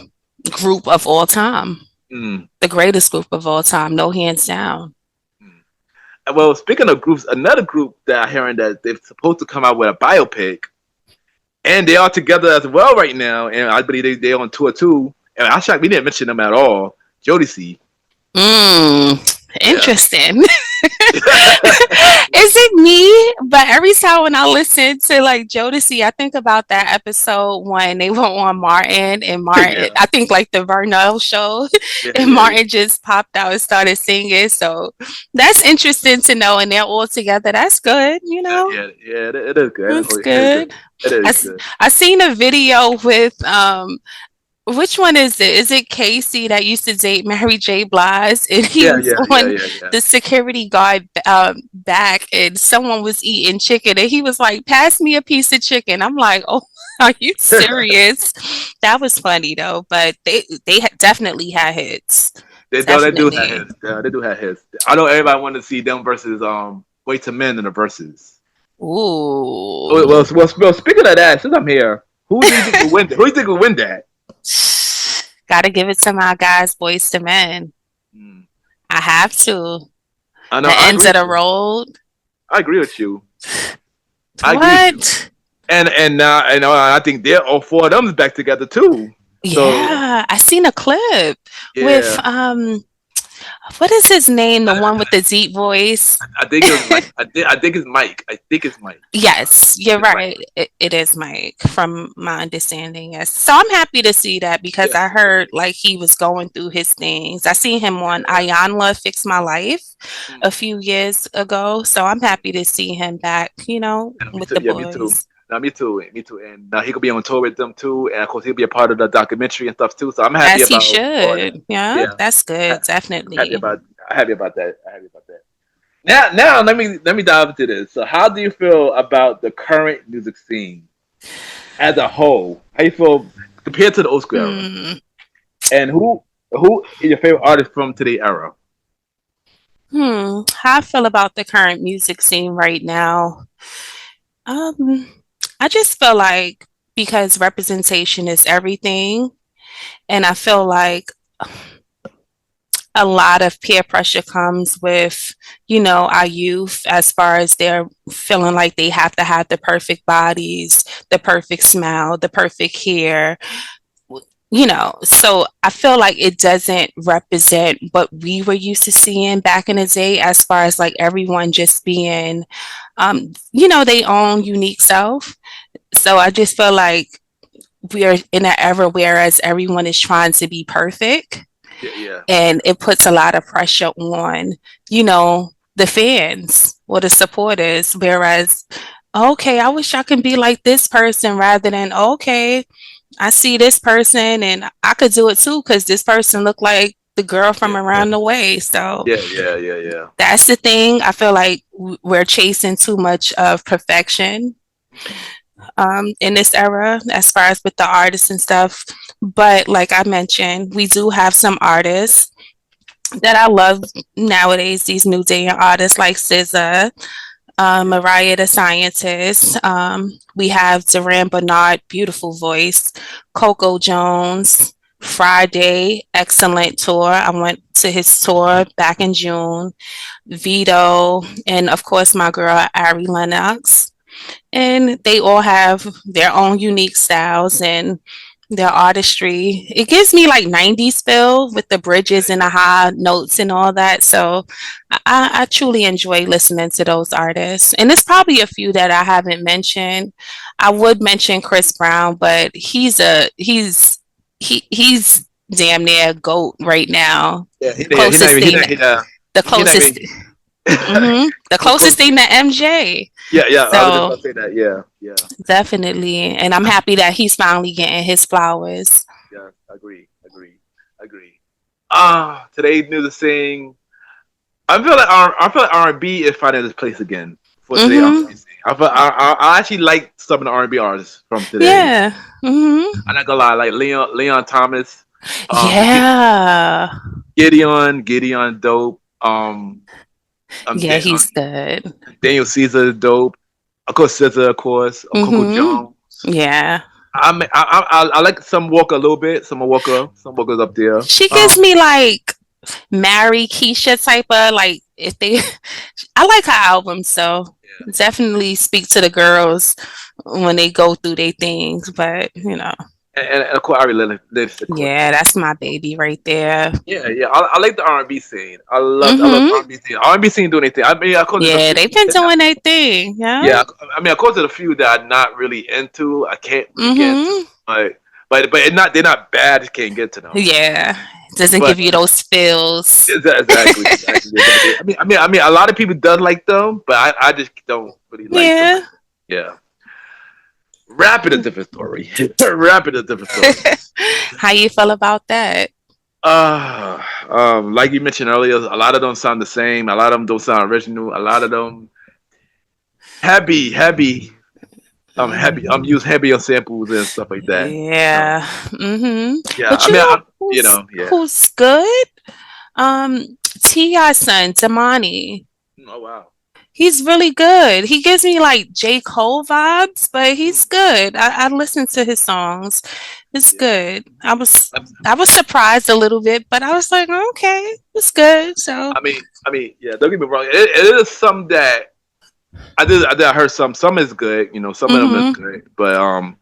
group of all time. Mm. The greatest group of all time, no hands down. Mm. Well, speaking of groups, another group that I'm hearing that they're supposed to come out with a biopic, and they are together as well right now, and I believe they're on tour too. And we didn't mention them at all. Jodeci. Mm, Yeah. interesting. Is it me? But every time when I listen to like Jodeci, I think about that episode when they were on Martin and Martin, Yeah, I think like the Vernell show, yeah, and yeah, Martin just popped out and started singing. So that's interesting to know. And they're all together. That's good, you know? yeah. It is good. That's It is good. good. It I, is s- good. I seen a video with which one is it? Is it Casey that used to date Mary J. Blige? And he Yeah, was yeah, yeah, on yeah, yeah. the security guard back, and someone was eating chicken, and he was like, "Pass me a piece of chicken." I'm like, "Oh, are you serious?" That was funny though, but definitely had hits. They do have Definitely. hits. Yeah, they do have hits. I know everybody want to see them versus Wait to Men in the verses. Ooh. Well, speaking of that, since I'm here, who do you think will win? Who do you think will win that? Gotta give it to my guys, Boys to Men. Hmm. I have to. I know. The I ends agree of with the you. road. I agree with you. I agree with you. What? And now I think they're all four of them is back together too. So Yeah, I seen a clip with yeah, what is his name? The one with the deep voice. I think it was Mike. I think it's Mike. I think it's Mike. Yes, you're It's Mike. right. It is Mike, from my understanding. Yes. So I'm happy to see that because Yeah, I heard like he was going through his things. I seen him on yeah. Ayanla Fix My Life Mm. a few years ago. So I'm happy to see him back, And me with too. the Yeah, me too. boys. Now, me too. Me too. And now he could be on tour with them too. And of course, he'll be a part of the documentary and stuff too. So I'm happy As he about all of that. should. Yeah, Yeah, that's ha- good. happy Definitely. about. Happy about that. Happy about that. Now, let me dive into this. So, how do you feel about the current music scene as a whole? How you feel compared to the old school era? Hmm. And who is your favorite artist from today era? How I feel about the current music scene right now. Um, I just feel like because representation is everything, and I feel like a lot of peer pressure comes with, our youth as far as they're feeling like they have to have the perfect bodies, the perfect smile, the perfect hair, so I feel like it doesn't represent what we were used to seeing back in the day as far as like everyone just being their own unique self. So I just feel like we're in an era whereas everyone is trying to be perfect, Yeah, yeah, and it puts a lot of pressure on, the fans or the supporters, whereas okay, I wish I could be like this person rather than okay, I see this person and I could do it too because this person looked like the girl from yeah, around the way. So yeah. that's the thing. I feel like we're chasing too much of perfection Mhm. in this era as far as with the artists and stuff. But like I mentioned, we do have some artists that I love nowadays, these new day artists like SZA, Yeah, Mariah the Scientist. We have Duran Bernard, beautiful voice. Coco Jones, Friday, excellent tour. I went to his tour back in June. Vito, and of course my girl Ari Lennox. And they all have their own unique styles and their artistry. It gives me like 90's feel with the bridges and the high notes and all that. So I truly enjoy listening to those artists. And there's probably a few that I haven't mentioned. I would mention Chris Brown, but he's damn near a goat right now. yeah. He not Closest even. He thing, not. the He not closest, even. the closest thing to MJ. Yeah, yeah. I was just So about to say that. Yeah, yeah, definitely, and I'm happy that he's finally getting his flowers. yeah. Agree. Today's music scene. I feel like R&B is finding its place again for today Mm-hmm. R&B scene. I actually like some of the R&B artists from today. Yeah. Mm-hmm. I'm not gonna lie, like Leon Thomas, G- Yeah. Gideon dope. Yeah, he's good. Daniel Caesar is dope. Of course, SZA, of course. Coco Mm-hmm. Jones. Yeah. I like some Walker a little bit. Some Walker. Some Walker's up there. She gives me like Mary Keisha type of like if they I like her album, so definitely speak to the girls when they go through their things, but. and of course, Ari Lennox, of course. Yeah, that's my baby right there. Yeah, yeah. I like the R&B scene. I love the Mm-hmm. R&B scene. R&B scene doing anything. I mean, of course, there's a Yeah, few. they've been doing their thing. Yeah. Yeah, I mean, of course, there's a few that I'm not really into. I can't really get into, Mm-hmm. but it's not. They're not bad. I can't get to them. Yeah. Doesn't But give you those feels. exactly. I mean, a lot of people does like them, but I just don't really like them. Yeah. Yeah, rap is a different story. Rap is a different story. How you feel about that? Like you mentioned earlier, a lot of them sound the same. A lot of them don't sound original. A lot of them heavy. Use heavy on samples and stuff like that. Yeah. Mm-hmm. Yeah. But I you mean, know who's yeah. who's good? T.I. son, Damani. Oh wow. He's really good. He gives me like J. Cole vibes, but he's good. I listen to his songs. It's Yeah. good. I was surprised a little bit, but I was like, okay, it's good. So Yeah. Don't get me wrong. It is some that I heard some is good. Some of them is hmm good, but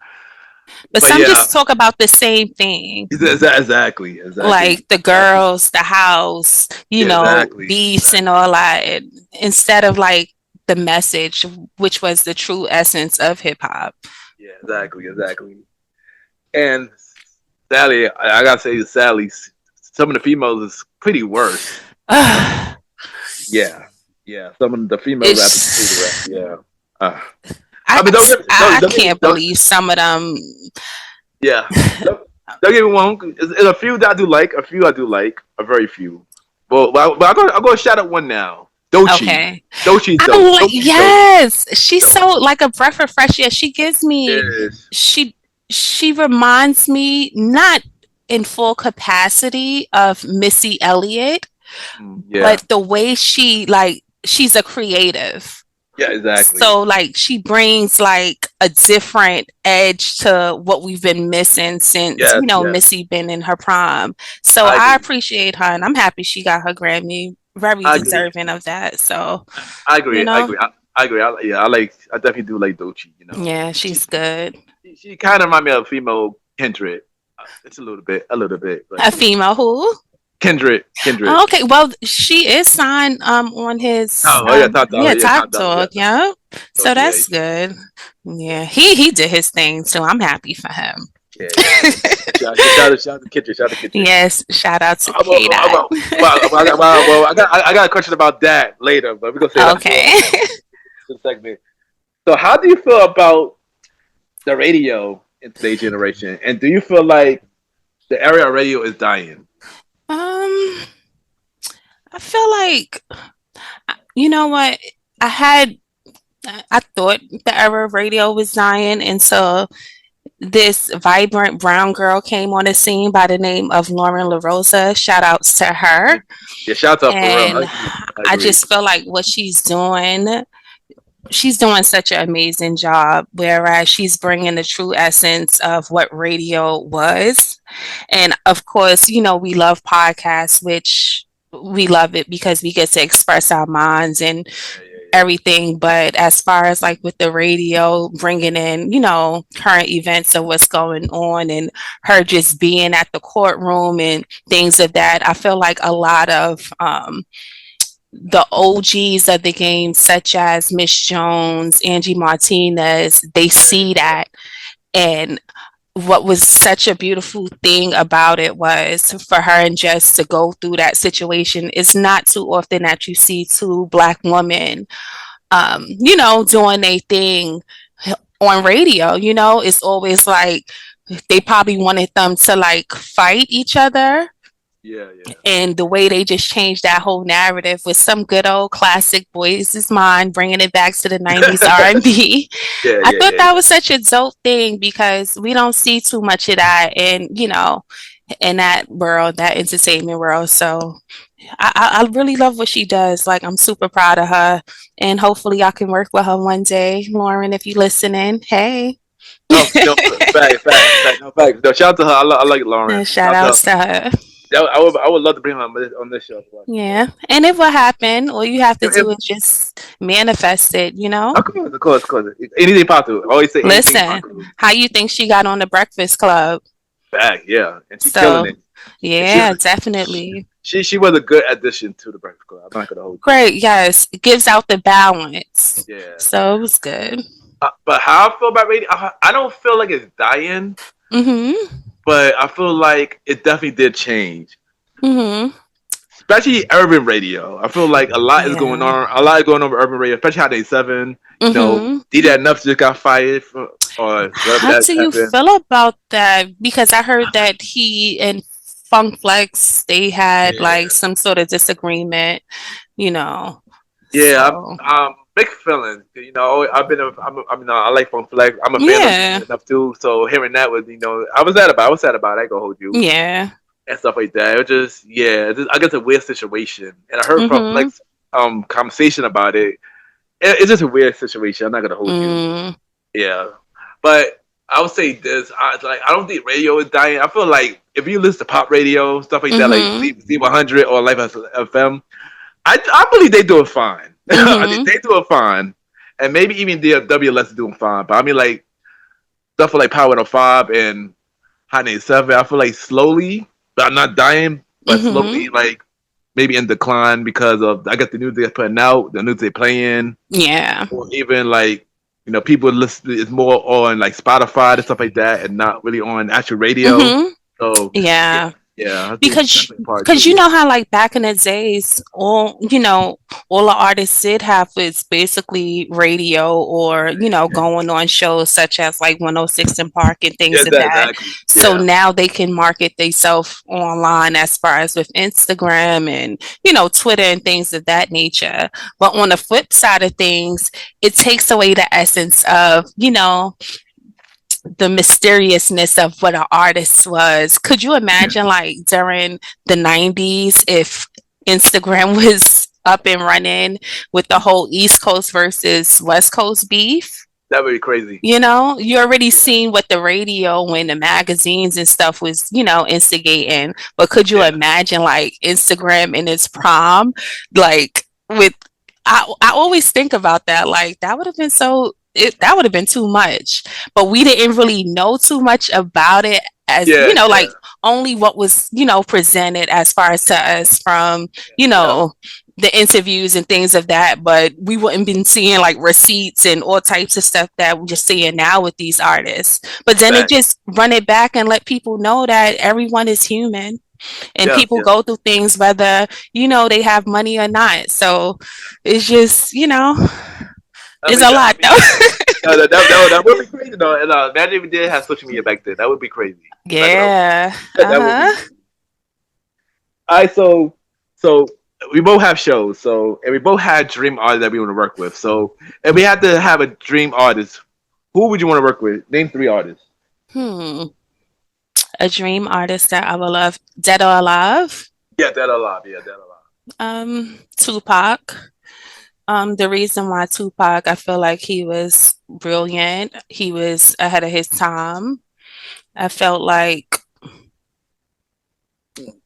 but some yeah, just talk about the same thing. exactly. Like the girls, the house, Yeah, exactly. beefs and all that, instead of like the message, which was the true essence of hip hop. Yeah, exactly. And Sally, I gotta say, Sally, some of the females is pretty worse. Yeah, yeah. Some of the female rappers is pretty It's worse. Yeah. Uh, I I mean, I can't believe some of them. yeah. Don't, don't get me wrong. There's a few that I do like. A few I do like. A very few. But I'm gonna shout out one now. Dochi. Okay, Dochi's I dope. like, Dochi's dope. yes, she's Dope. so like a breath of fresh air. She gives me Yes. she she reminds me not in full capacity of Missy Elliott, Yeah. but the way she like she's a creative. Yeah. Exactly. So like she brings like a different edge to what we've been missing since, Yes. Yes. Missy been in her prime. So I I agree. appreciate her and I'm happy she got her Grammy. Very I agree. deserving of that. So, I you agree. I know, agree. I agree. Yeah. I definitely do like Dochi. yeah, She she's good. she kind of remind me of female Kindred. It's a little bit, but A female who? Kindred. Oh, okay, well, she is signed on his Oh yeah, top dog. yeah, Yeah, Top top dog. Yeah, Dog, yeah. dog. So Yeah, that's good. Yeah, he did his thing, so I'm happy for him. yeah. Shout out to Kindred. Shout out to Kindred. Yes, shout out to Well, K Dot. I got a question about that later, but we're gonna say that Okay. for the segment. So, how do you feel about the radio in today's generation, and do you feel like the area of radio is dying? Um, I feel like you know what? I had I thought the era of radio was dying, and so this vibrant brown girl came on the scene by the name of Lauren LaRosa. Shout outs to her. Yeah, shout out for real. And I I agree. just feel like what she's doing such an amazing job, whereas she's bringing the true essence of what radio was. And of course, we love podcasts, which we love it because we get to express our minds and Yeah. everything. But as far as like with the radio, bringing in, current events of what's going on and her just being at the courtroom and things of that, I feel like a lot of the OGs of the game, such as Miss Jones, Angie Martinez, they see that. And what was such a beautiful thing about it was for her and Jess to go through that situation. It's not too often that you see two Black women, doing a thing on radio. It's always like they probably wanted them to like fight each other, Yeah. and the way they just changed that whole narrative with some good old classic Boys Is Mine, bringing it back to the 90s R&B. I thought that was such a dope thing because we don't see too much of that in that world, that entertainment world. So I really love what she does. Like, I'm super proud of her, and hopefully I can work with her one day. Lauren, if you're listening, hey. No, fact. No, shout out to her. I like Lauren. Shout outs to her. I would love to bring him on this show as well. Yeah. And if what happened, all you have to If, do is just manifest it, you know? of course. Anything possible. I always say anything Listen, possible. how you think she got on the Breakfast Club? Back, yeah, and she killing So, it. And yeah, definitely. she was a good addition to the Breakfast Club. I'm not gonna hold you. Great. Yes. It gives out the balance. Yeah. So it was good. But how I feel about radio, I don't feel like it's dying, Mm-hmm. but I feel like it definitely did change, Mm-hmm. especially urban radio. I feel like a lot is going Yeah. on. A lot is going on with urban radio, especially Hot 7. Mm-hmm. DJ Enough just got fired or whatever How that do you happened. feel about that? Because I heard that he and Funk Flex, they had like Yeah, some sort of disagreement, you know. yeah. So, Mixed feelings. I like Funk Flex. I'm a fan of yeah. DJ Enough too. So hearing that was, I was sad about it. I ain't gonna hold you. Yeah. And stuff like that. It was just, yeah, I guess a weird situation. And I heard from Mm-hmm. Flex conversation about it. It's just a weird situation. I'm not gonna hold you. Mm. Yeah, but I would say this. I don't think radio is dying. I feel like if you listen to pop radio stuff like that, like Mm-hmm. Z100 or Life FM, I believe they doing fine. I think Mm-hmm. they doing fine, and maybe even the WLS is doing fine. But I mean, like stuff like Power 105 and Hot 97, I feel like slowly, but I'm not dying, but Mm-hmm. slowly, like maybe in decline because of I guess the news they're putting out, the news they're playing, Yeah. or even like people listen is more on like Spotify and stuff like that, and not really on actual radio. Mm-hmm. So yeah, Yeah. yeah, I think it's because definitely part because two. you know how like back in the days all the artists did have was basically radio or going on shows such as like 106 and Park and Yeah, things of that. exactly. So Yeah, now they can market themselves online as far as with Instagram and Twitter and things of that nature. But on the flip side of things, it takes away the essence of the mysteriousness of what an artist was. Could you imagine, like, during the 90s, if Instagram was up and running with the whole East Coast versus West Coast beef? that would be crazy. You already seen what the radio and the magazines and stuff was, instigating. But could you Yeah, imagine, like, Instagram in its prime, like, with I always think about that. Like that would have been that would have been too much. But we didn't really know too much about it as, yeah, yeah, like only what was, presented as far as to us from, yeah. the interviews and things of that. But we wouldn't been seeing like receipts and all types of stuff that we're just seeing now with these artists. But then it Fact. just run it back and let people know that everyone is human and Yes, people yes. go through things whether they have money or not. So it's just I it's mean, a I lot mean, though. that would be crazy though. And imagine if we did have social media back then. That would be crazy. I'm not gonna. Yeah. That would be. Uh-huh. All right, so we both have shows. So and we both had dream artists that we want to work with. So if we had to have a dream artist, who would you want to work with? Name 3 artists. Hmm. A dream artist that I would love, dead or alive. Yeah, that a lot. Yeah, that a lot. Tupac. The reason why Tupac, I feel like he was brilliant. He was ahead of his time. I felt like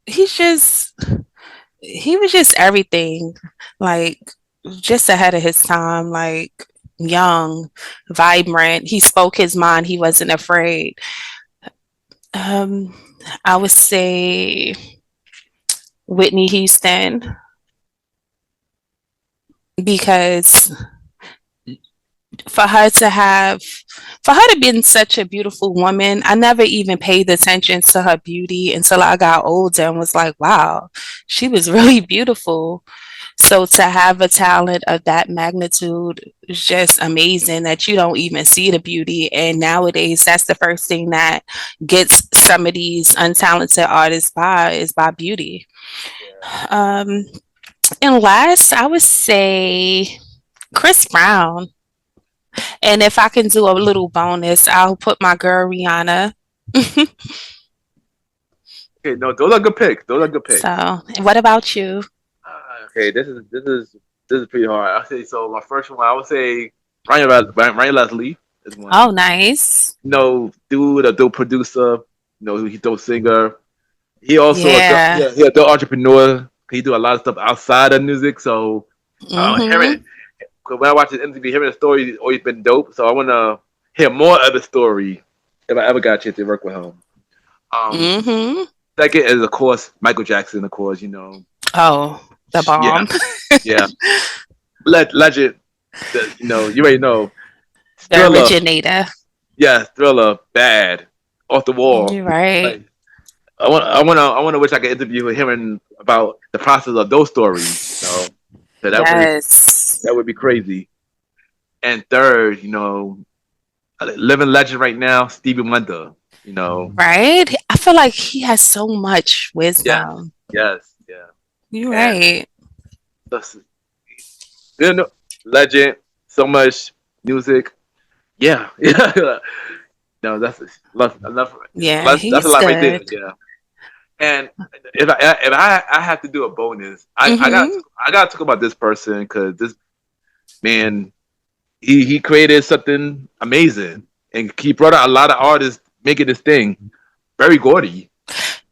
he's just he was just everything, like just ahead of his time, like young, vibrant. He spoke his mind. He wasn't afraid. Um, I would say Whitney Houston because for her to have for her to be such a beautiful woman, I never even paid attention to her beauty until I got older and was like, wow, she was really beautiful. So to have a talent of that magnitude is just amazing that you don't even see the beauty. And nowadays, that's the first thing that gets some of these untalented artists by is by beauty. Yeah. Um, and last, I would say Chris Brown. And if I can do a little bonus, I'll put my girl Rihanna. Okay, no, those are good picks. Those are good picks. So, what about you? Okay, this is pretty hard. I say so. My first one, I would say Ryan Leslie is one. Oh, nice. Dude, a dope producer. He's dope singer. He also Yeah. he a dope entrepreneur. He do a lot of stuff outside of music. So hearing Mm-hmm. when I watch his interview, hearing the story has always been dope. So I want to hear more of the story if I ever got a chance to work with him. Um, Mm-hmm. Second is of course Michael Jackson. Of course, Oh, the yeah, bomb. yeah, legend. You already know. The Thriller, originator. yeah, Thriller, bad, off the wall. You're right. Like I want to wish I could interview with him and about the process of those stories. So Yes. that would be crazy. And third, a living legend right now, Stevie Wonder. Right? I feel like he has so much Yes, wisdom. yes, yeah, You're and right. that's, legend, so much music. Yeah, yeah. No, Yeah, that's a he's lot right there. good. Yeah. And if I have to do a bonus, Mm-hmm. I got to talk about this person because this man he created something amazing and he brought out a lot of artists making this thing. Very Gordy.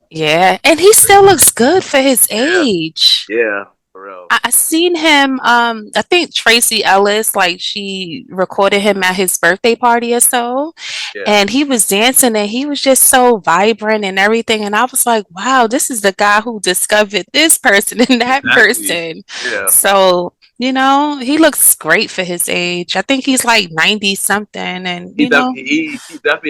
Yeah, and he still looks good for his Yeah, age. yeah, for real. I seen him. I think Tracy Ellis, like she recorded him at his birthday party or so, Yeah, and he was dancing and he was just so vibrant and everything. And I was like, wow, this is the guy who discovered this person and that exactly. person. Yeah, So, he looks great for his age. I think he's like 90 something, and he definitely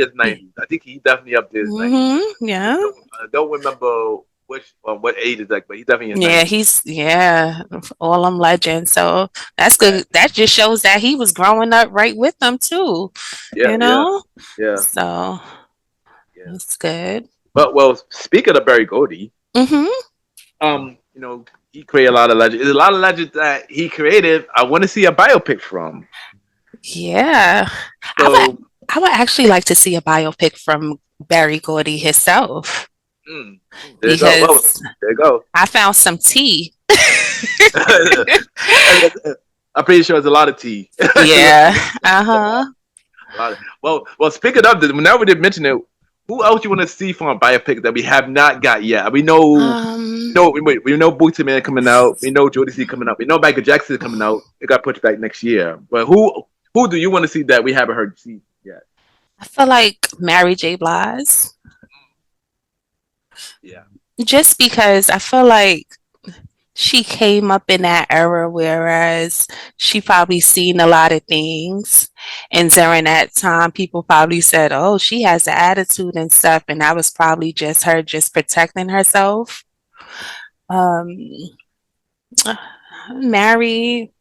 is 90s. I think he definitely up there is 90s. Yeah. I don't remember which what age is that, but he definitely is Yeah, 90s. he's all them legends. So that's Yeah, good. That just shows that he was growing up right with them too, yeah, you yeah, know? yeah, So yeah. that's good. But well, speaking of Barry Gordy, Mm-hmm. he created a lot of legends. There's a lot of legends that he created. I want to see a biopic from. Yeah. I would So I would actually like to see a biopic from Barry Gordy himself there you go. Well, because there you go. I found some tea. I'm pretty sure it's a lot of tea. Yeah. Uh-huh. Well. Speaking of this, now we did mention it. Who else you want to see from a biopic that we have not got yet? We know, Um, we know Bootsy Man coming out. We know Jodie C coming out. We know Michael Jackson coming out. It got pushed back next year. But who do you want to see that we haven't heard see yet? I feel like Mary J. Blige. Yeah, Just because I feel like she came up in that era, whereas she probably seen a lot of things. And during that time, people probably said, oh, she has an attitude and stuff. And that was probably just her just protecting herself. Um, Mary,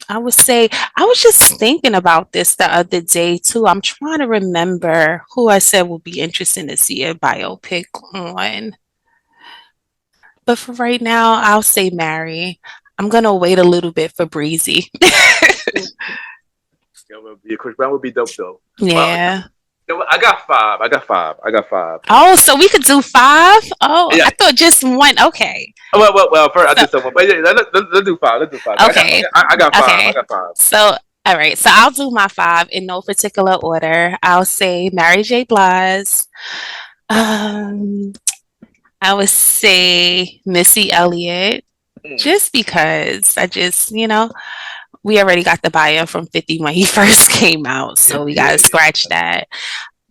I would say, I was just thinking about this the other day too. I'm trying to remember who I said would be interesting to see a biopic on. But for right now, I'll say Mary. I'm gonna wait a little bit for Breezy. yeah. Chris Brown would be dope though. Well, Yeah. I got five. I got five. Oh, so we could do five? Oh, Yeah. I thought just one. Okay. Well. First, I So did someone, but yeah, let's do five. Let's do five. okay. I got five. I Okay. got five. So all right. So I'll do my five in no particular order. I'll say Mary J. Blige. Um, I would say Missy Elliott. Mm, Just because I just, we already got the buy-in from 50 when he first came out, yeah, so we yeah, gotta scratch that.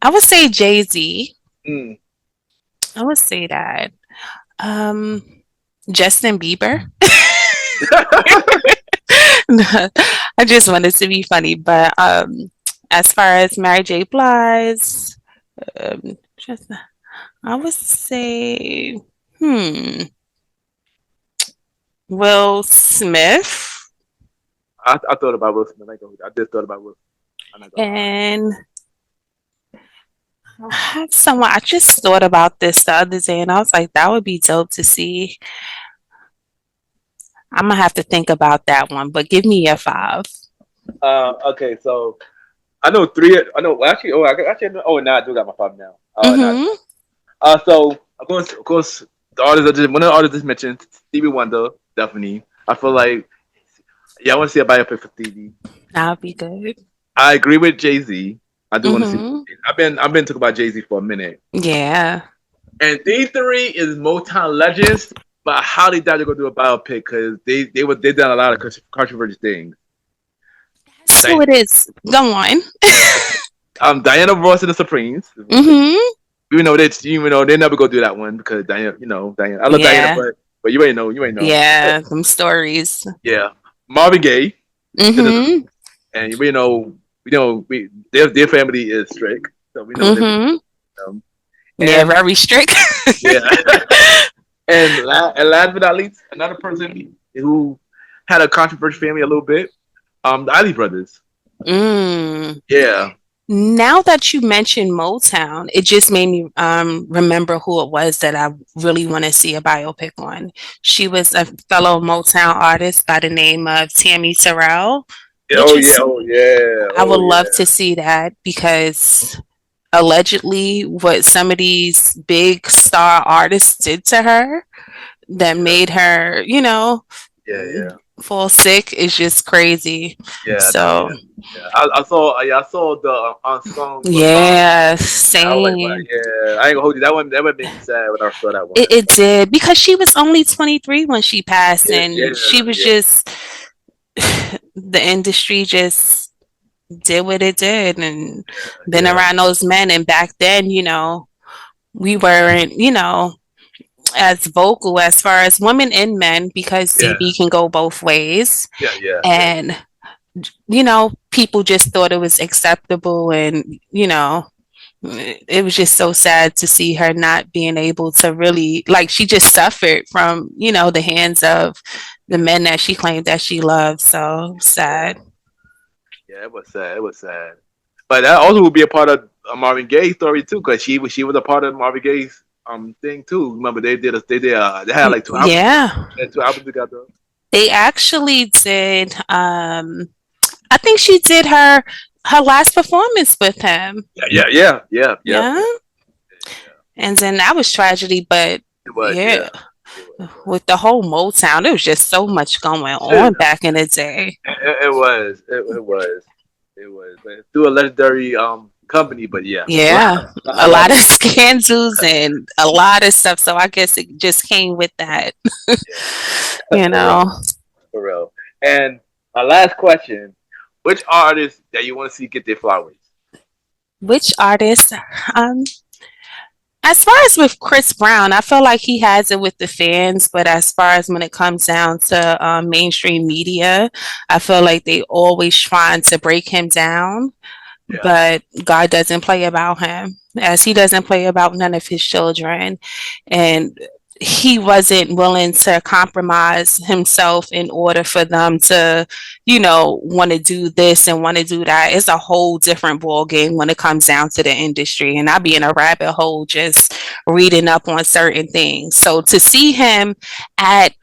I would say Jay-Z. yeah. Mm. I would say that. Um, Justin Bieber. I just wanted to be funny, but as far as Mary J. Blige, just I would say, Will Smith. I thought about Will Smith. I just thought about Will Smith. I'm not gonna lie. And I had someone, I just thought about this the other day and I was like, that would be dope to see. I'm gonna have to think about that one, but give me your five. Okay, so I know three. I know well, actually. Oh, now I do got my five now. Now. Mm-hmm. So of course, the artist one of the artists just mentioned, Stevie Wonder, definitely. I feel like, yeah, I want to see a biopic for Stevie. That would be good. I agree with Jay-Z. I do want to see. Mm-hmm. I've been talking about Jay-Z for a minute. Yeah. And D3 is Motown Legends, but I highly doubt they're gonna do a biopic because they done a lot of controversial things. So it is. Go on. Diana Ross and the Supremes. Mm-hmm. Even though they never go do that one because Diana, Diana. I love Diana, Yeah. but you ain't know. Yeah. Them stories. Yeah, Marvin Gaye, Mm-hmm. and their family is strict, so we know they. Mm-hmm. Um, Yeah, and very strict. yeah, and last but not least, another person who had a controversial family a little bit, the Ali brothers. Mm. Yeah, Now that you mentioned Motown, it just made me remember who it was that I really want to see a biopic on. She was a fellow Motown artist by the name of Tammy Terrell, which oh yeah, is, oh yeah, I would oh love yeah, to see that because allegedly what some of these big star artists did to her that yeah, made her, yeah, yeah, fall sick is just crazy. yeah. No, So, yeah, yeah. I saw the unsung but yeah, I was like, same. yeah, I ain't gonna hold you. That one made me sad when I saw that one. It did because she was only 23 when she passed, Yeah, and she yeah, was yeah, just the industry just did what it did and been yeah, around those men. And back then, we weren't, as vocal as far as women and men because yeah, DB can go both ways. yeah, yeah, yeah. And, people just thought it was acceptable and, it was just so sad to see her not being able to really like she just suffered from the hands of the men that she claimed that she loved, so sad. Yeah, it was sad. It was sad. But that also would be a part of Marvin Gaye's story too, because she was a part of Marvin Gaye's thing too. Remember they had like Yeah, two albums together. they actually did. I think she did her last performance with him. Yeah, yeah, yeah, yeah, yeah, Yeah, yeah. and then that was tragedy, but It was, yeah, yeah. It was, with the whole Motown there was just so much going yeah. on back in the day. It was. It was. It was. But through a legendary company, but yeah, Yeah, a a lot lot of of scandals and a lot of stuff. So I guess it just came with that, yeah, you for real, know. for real. And my last question: which artist that you want to see get their flowers? Which artist? Um, as far as with Chris Brown, I feel like he has it with the fans, but as far as when it comes down to mainstream media, I feel like they always trying to break him down. Yeah, But God doesn't play about him, as he doesn't play about none of his children. And he wasn't willing to compromise himself in order for them to, want to do this and want to do that. It's a whole different ball game when it comes down to the industry. And I be in a rabbit hole just reading up on certain things. So to see him at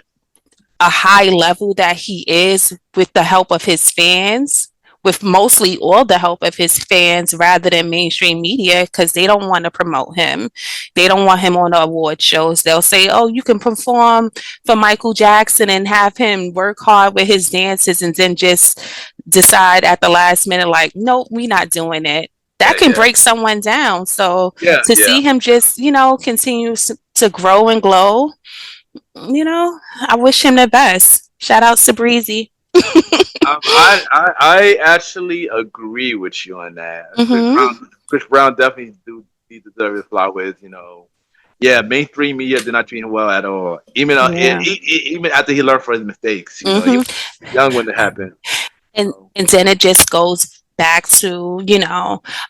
a high level that he is with the help of his fans, with mostly all the help of his fans rather than mainstream media because they don't want to promote him. They don't want him on the award shows. They'll say, oh, you can perform for Michael Jackson and have him work hard with his dances and then just decide at the last minute, like, nope, we're not doing it. yeah, That can yeah, break someone down. So yeah, to yeah. see him just, continue to grow and glow, I wish him the best. Shout out to Breezy. I actually agree with you on that. Mm-hmm. Chris Brown definitely do he deserve his flowers. Yeah, mainstream media did not treat him well at all. Yeah. Even after he learned from his mistakes, he Mm-hmm. was young when it happened. And then it just goes back to,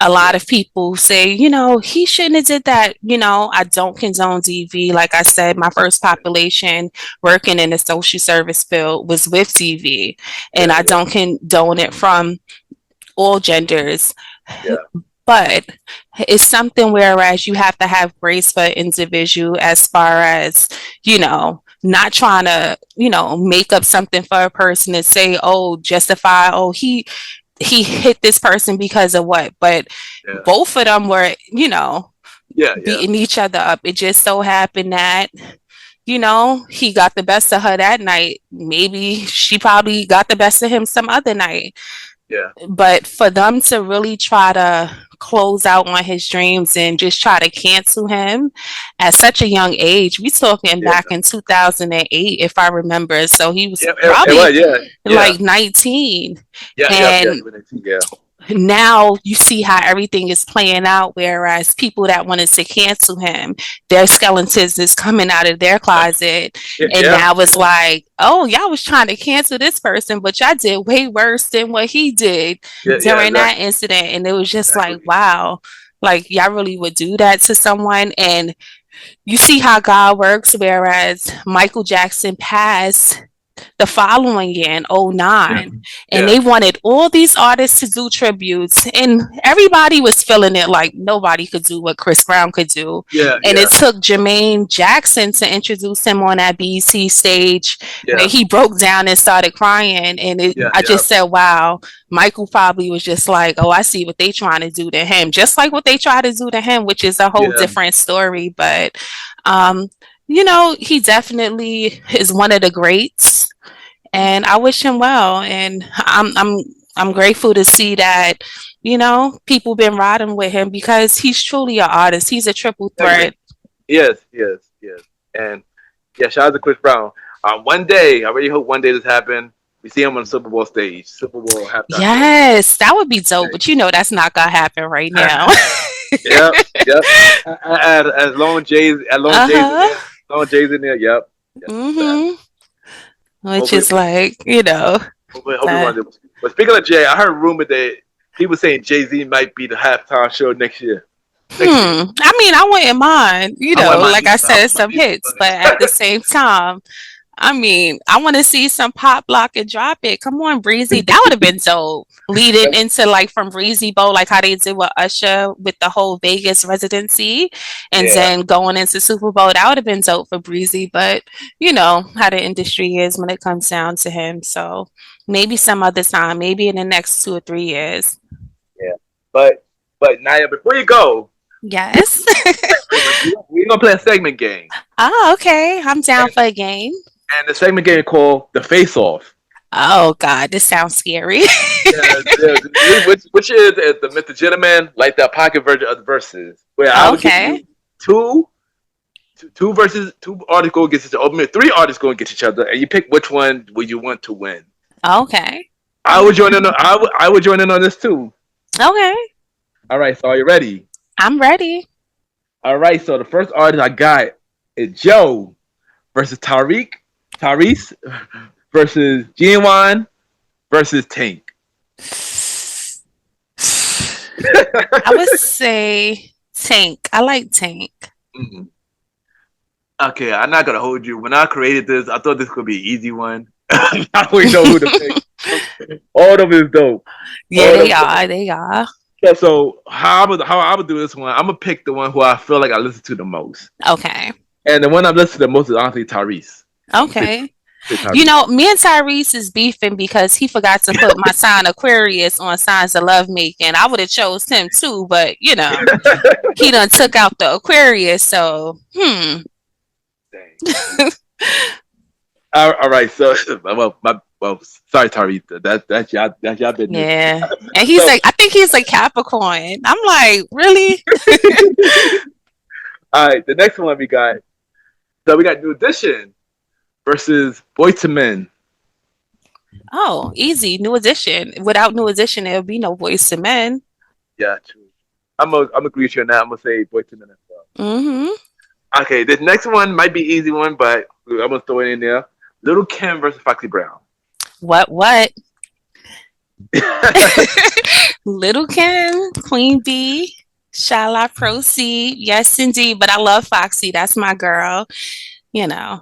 a lot Yeah, of people say, he shouldn't have did that. I don't condone DV. Like I said, my first population working in the social service field was with DV, and yeah, I yeah, don't condone it from all genders. yeah, But it's something whereas you have to have grace for individual as far as, not trying to, make up something for a person and say, oh, justify, oh, he hit this person because of what. But yeah, both of them were, yeah, yeah, beating each other up. It just so happened that, he got the best of her that night. Maybe she probably got the best of him some other night. Yeah. But for them to really try to close out on his dreams and just try to cancel him at such a young age, we talking Yeah. back in 2008, if I remember. So he was Yeah. It probably was. Yeah. Yeah. like 19. Yeah. Yeah. Yeah. And Yeah. now you see how everything is playing out, whereas people that wanted to cancel him, their skeletons is coming out of their closet, Yeah. and Yeah. now it's like, oh, y'all was trying to cancel this person, but y'all did way worse than what he did Yeah. Yeah. during that Exactly. incident. And it was just like, Exactly. wow, like y'all really would do that to someone. And you see how God works, whereas Michael Jackson passed the following year in Yeah. '09, and Yeah. they wanted all these artists to do tributes, and everybody was feeling it like nobody could do what Chris Brown could do. Yeah. And Yeah. it took Jermaine Jackson to introduce him on that BET stage where Yeah. he broke down and started crying. And Yeah. I Yeah. just said, wow, Michael probably was just like, oh, I see what they trying to do to him, just like what they try to do to him, which is a whole Yeah. different story. But um, he definitely is one of the greats, and I wish him well. And I'm grateful to see that people been riding with him because he's truly an artist. He's a triple Exactly. threat. Yes. Yes. Yes. And yeah, shout out to Chris Brown. One day, I really hope one day this happen. We see him on the Super Bowl stage, Super Bowl halftime show. Yes, that would be dope. But that's not gonna happen right now. Yep, yep. As long Uh huh. As long Jay's in there, yep. Yep. Mhm. Which Hopefully, is like, hopefully one day. But speaking of Jay, I heard a rumor that people saying Jay-Z might be the halftime show next year. I mean, I wouldn't mind, I wouldn't mind like I either. I said, wouldn't mind some either, hits, but at the same time, I mean, I want to see some pop lock and drop it. Come on, Breezy. That would have been dope. Leading into like from Breezy Bowl, like how they did with Usher with the whole Vegas residency, and Yeah, then going into Super Bowl, that would have been dope for Breezy. But you know how the industry is when it comes down to him. So maybe some other time, maybe in the next 2 or 3 years. yeah. But Naya, before you go, Yes. we're gonna play a segment game, Oh, okay. I'm down for a game. and the segment game called the Face Off. Oh God, this sounds scary. Yeah, yeah, which is the Mr. Gentleman, like the pocket version of the verses, where I would give Okay. you two verses, two artists go against each other, three artists go against each other, and you pick which one would you want to win. Okay. I would join in. I would join in on this too. Okay. All right, so are you ready? I'm ready. All right, so the first artist I got is Joe versus Tyrese versus Genuine versus Tank. I would say Tank. I like Tank. Mhm. Okay, I'm not gonna hold you. When I created this, I thought this could be an easy one. I already know who to pick. All of them is dope. Yeah, All they of them. are. They are. Yeah, so how I would do this one, I'm gonna pick the one who I feel like I listen to the most. Okay. And the one I've listened to the most is honestly Tyrese. Okay. Pick Tyrese. Me and Tyrese is beefing because he forgot to put my sign Aquarius on signs of love making. I would have chose him too, but he done took out the Aquarius. So, Dang. All right, so sorry Tyrese, that's y'all business. yeah. And he's like, I think he's a Capricorn. I'm like, really? All right, the next one we got. So we got New Edition versus Boyz II Men. Oh, easy. New Edition. Without New Edition, there would be no Voice to Men. Yeah, true. I'm agree with you on that. I'm gonna say Boyz II Men as well. Mm-hmm. Okay, this next one might be an easy one, but I'm gonna throw it in there. Little Kim versus Foxy Brown. What? Little Kim, Queen Bee, shall I proceed? Yes, indeed. But I love Foxy. That's my girl.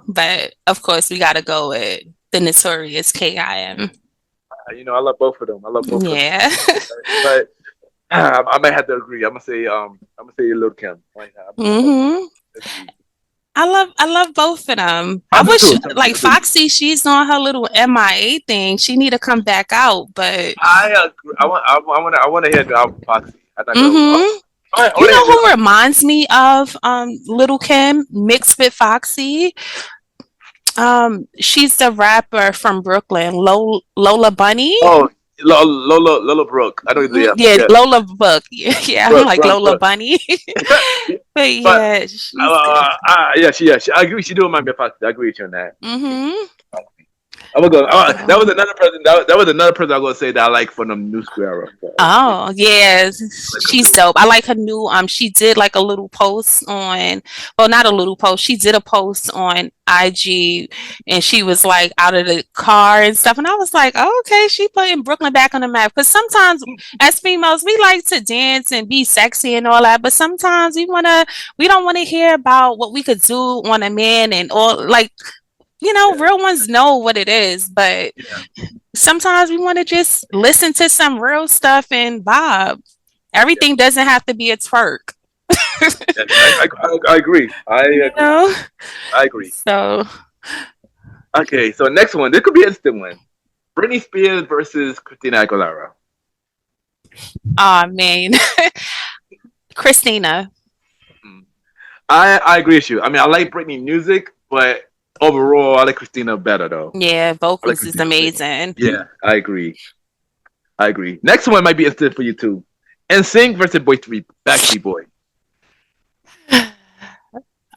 But of course, we got to go with the notorious KIM. I love both of them. Yeah. But I might have to agree. I'm gonna say Little Kim. Mm-hmm. I love both of them. I I do wish too. like Foxy, she's on her little MIA thing. She need to come back out, but I agree. I want to hear the album Foxy. I'm not gonna. mm-hmm. I You wanna know hear who reminds me of Little Kim mixed with Foxy? She's the rapper from Brooklyn, Lola Bunny. Oh Lola Brooke. I don't know. Yeah, Yeah, yeah, Lola Book. Yeah, I'm like Lola Brooke. Bunny. But But yeah, she's good. yeah, I agree. She do remind me of Foxy. I agree with you on that. Mm-hmm. I'm gonna go. That was So, another person. That was another person I'm gonna say that I like from the New School era. So, yeah, oh yeah, I like her she's too. dope. I like her new. She did like a little post on, well, not a little post. She did a post on IG, and she was like out of the car and stuff. And I was like, oh, okay, she putting Brooklyn back on the map. Because sometimes as females, we like to dance and be sexy and all that, but sometimes we don't want to hear about what we could do on a man and all like. Yeah, Real ones know what it is, but yeah, sometimes we want to just listen to some real stuff and vibe. yeah. Everything doesn't have to be a twerk, Yeah, I agree. I you agree. know? I agree. So, Okay, so next one. This could be an instant one. Britney Spears versus Christina Aguilera. oh man, Christina. Mm. I agree with you. I mean, I like Britney music, but overall, I like Christina better though. Yeah, I like vocals is Christina better. amazing. Yeah, I agree. I agree. Next one might be instant for you too. NSYNC versus Backstreet Boy.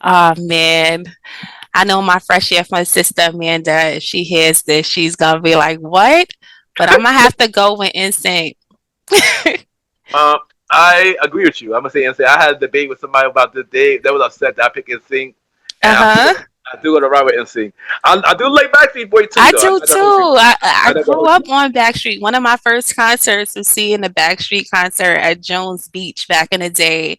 Oh man, I know my fresh year from sister Amanda. If she hears this, she's gonna be like, "What?" But I'm gonna have to go with NSYNC. Um, I agree with you. I'm gonna say NSYNC. I had a debate with somebody about this day that was upset that I picked NSYNC, and Uh huh. I do go to ride with NSYNC. I do like Backstreet Boy too, I though. do I'm not gonna hold you. too. I I'm not gonna grew hold up you. on Backstreet. One of my first concerts was seeing the Backstreet concert at Jones Beach back in the day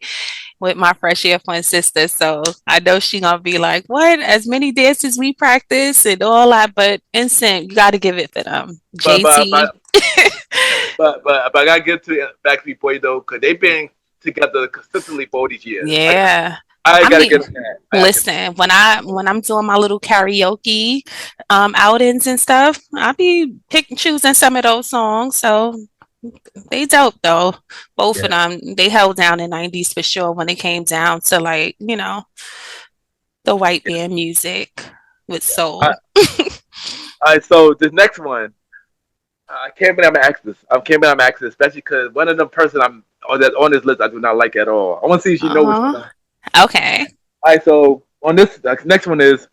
with my fresh year fun sister. So I know she gonna be like, "What? As many dances we practice and all that." But instant, you got to give it for them. But but JT. but but I gotta get to Backstreet Boy though, because they've been together consistently for all these years. Yeah. I I gotta mean, get on that. I gotta get on listen, when I'm doing my little karaoke outings and stuff, I'll be picking choosing some of those songs. So they dope though. Both of that. them. They held down in 90's for sure when it came down to like, the white Yeah, band music with yeah. All soul. right, so this next one, I can't believe I'm asking this. I can't believe I'm asking this, especially because one of them person I'm on this list I do not like at all. I want to see if you know which one. Uh-huh. Okay. All right, so on this next one is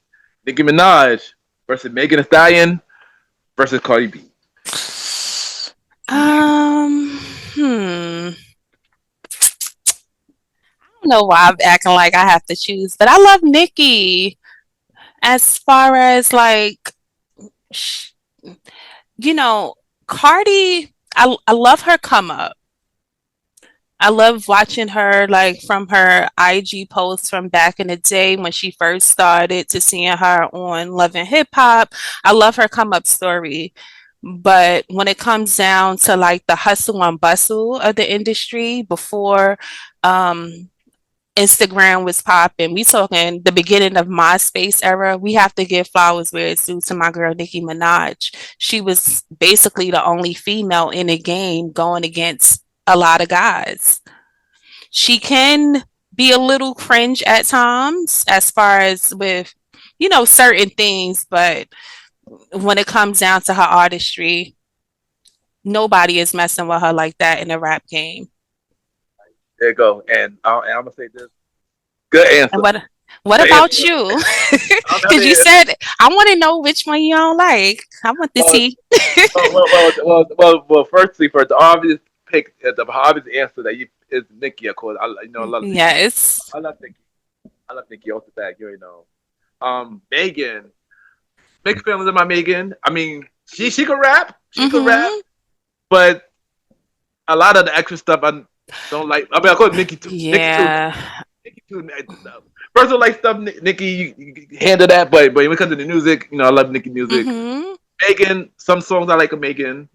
Nicki Minaj versus Megan Thee Stallion versus Cardi B. Um, hmm. I don't know why I'm acting like I have to choose, but I love Nikki as far as like sh- you know, Cardi, I love her come up. I love watching her like from her IG posts from back in the day when she first started to seeing her on Love and Hip Hop. I love her come up story. But when it comes down to like the hustle and bustle of the industry before um Instagram was popping. We talking the beginning of MySpace era. We have to give flowers where it's due to my girl Nicki Minaj. She was basically the only female in the game going against a lot of guys. She can be a little cringe at times as far as with certain things, but when it comes down to her artistry, nobody is messing with her like that in the rap game. There you go. And I'm gonna say this. Good And answer. what Good about answer. you? I Because you mean, said I want to know which one you don't like. I want the well, tea. firstly, for the obvious pick, the obvious answer that you is Nicki, of course. I love Nicki. Yes. I love Nicki. I love Nicki off the back. You already know. Megan, mixed feelings about Megan. I mean, she could rap. She could rap, Mm-hmm. but a lot of the extra stuff I don't like. I mean, of course, Nicki too. Nicki too. Yeah. Nicki too. Personal like stuff, Nicki, you handle that. But when it comes to the music, I love Nicki music. Mm-hmm. Megan, some songs I like of Megan.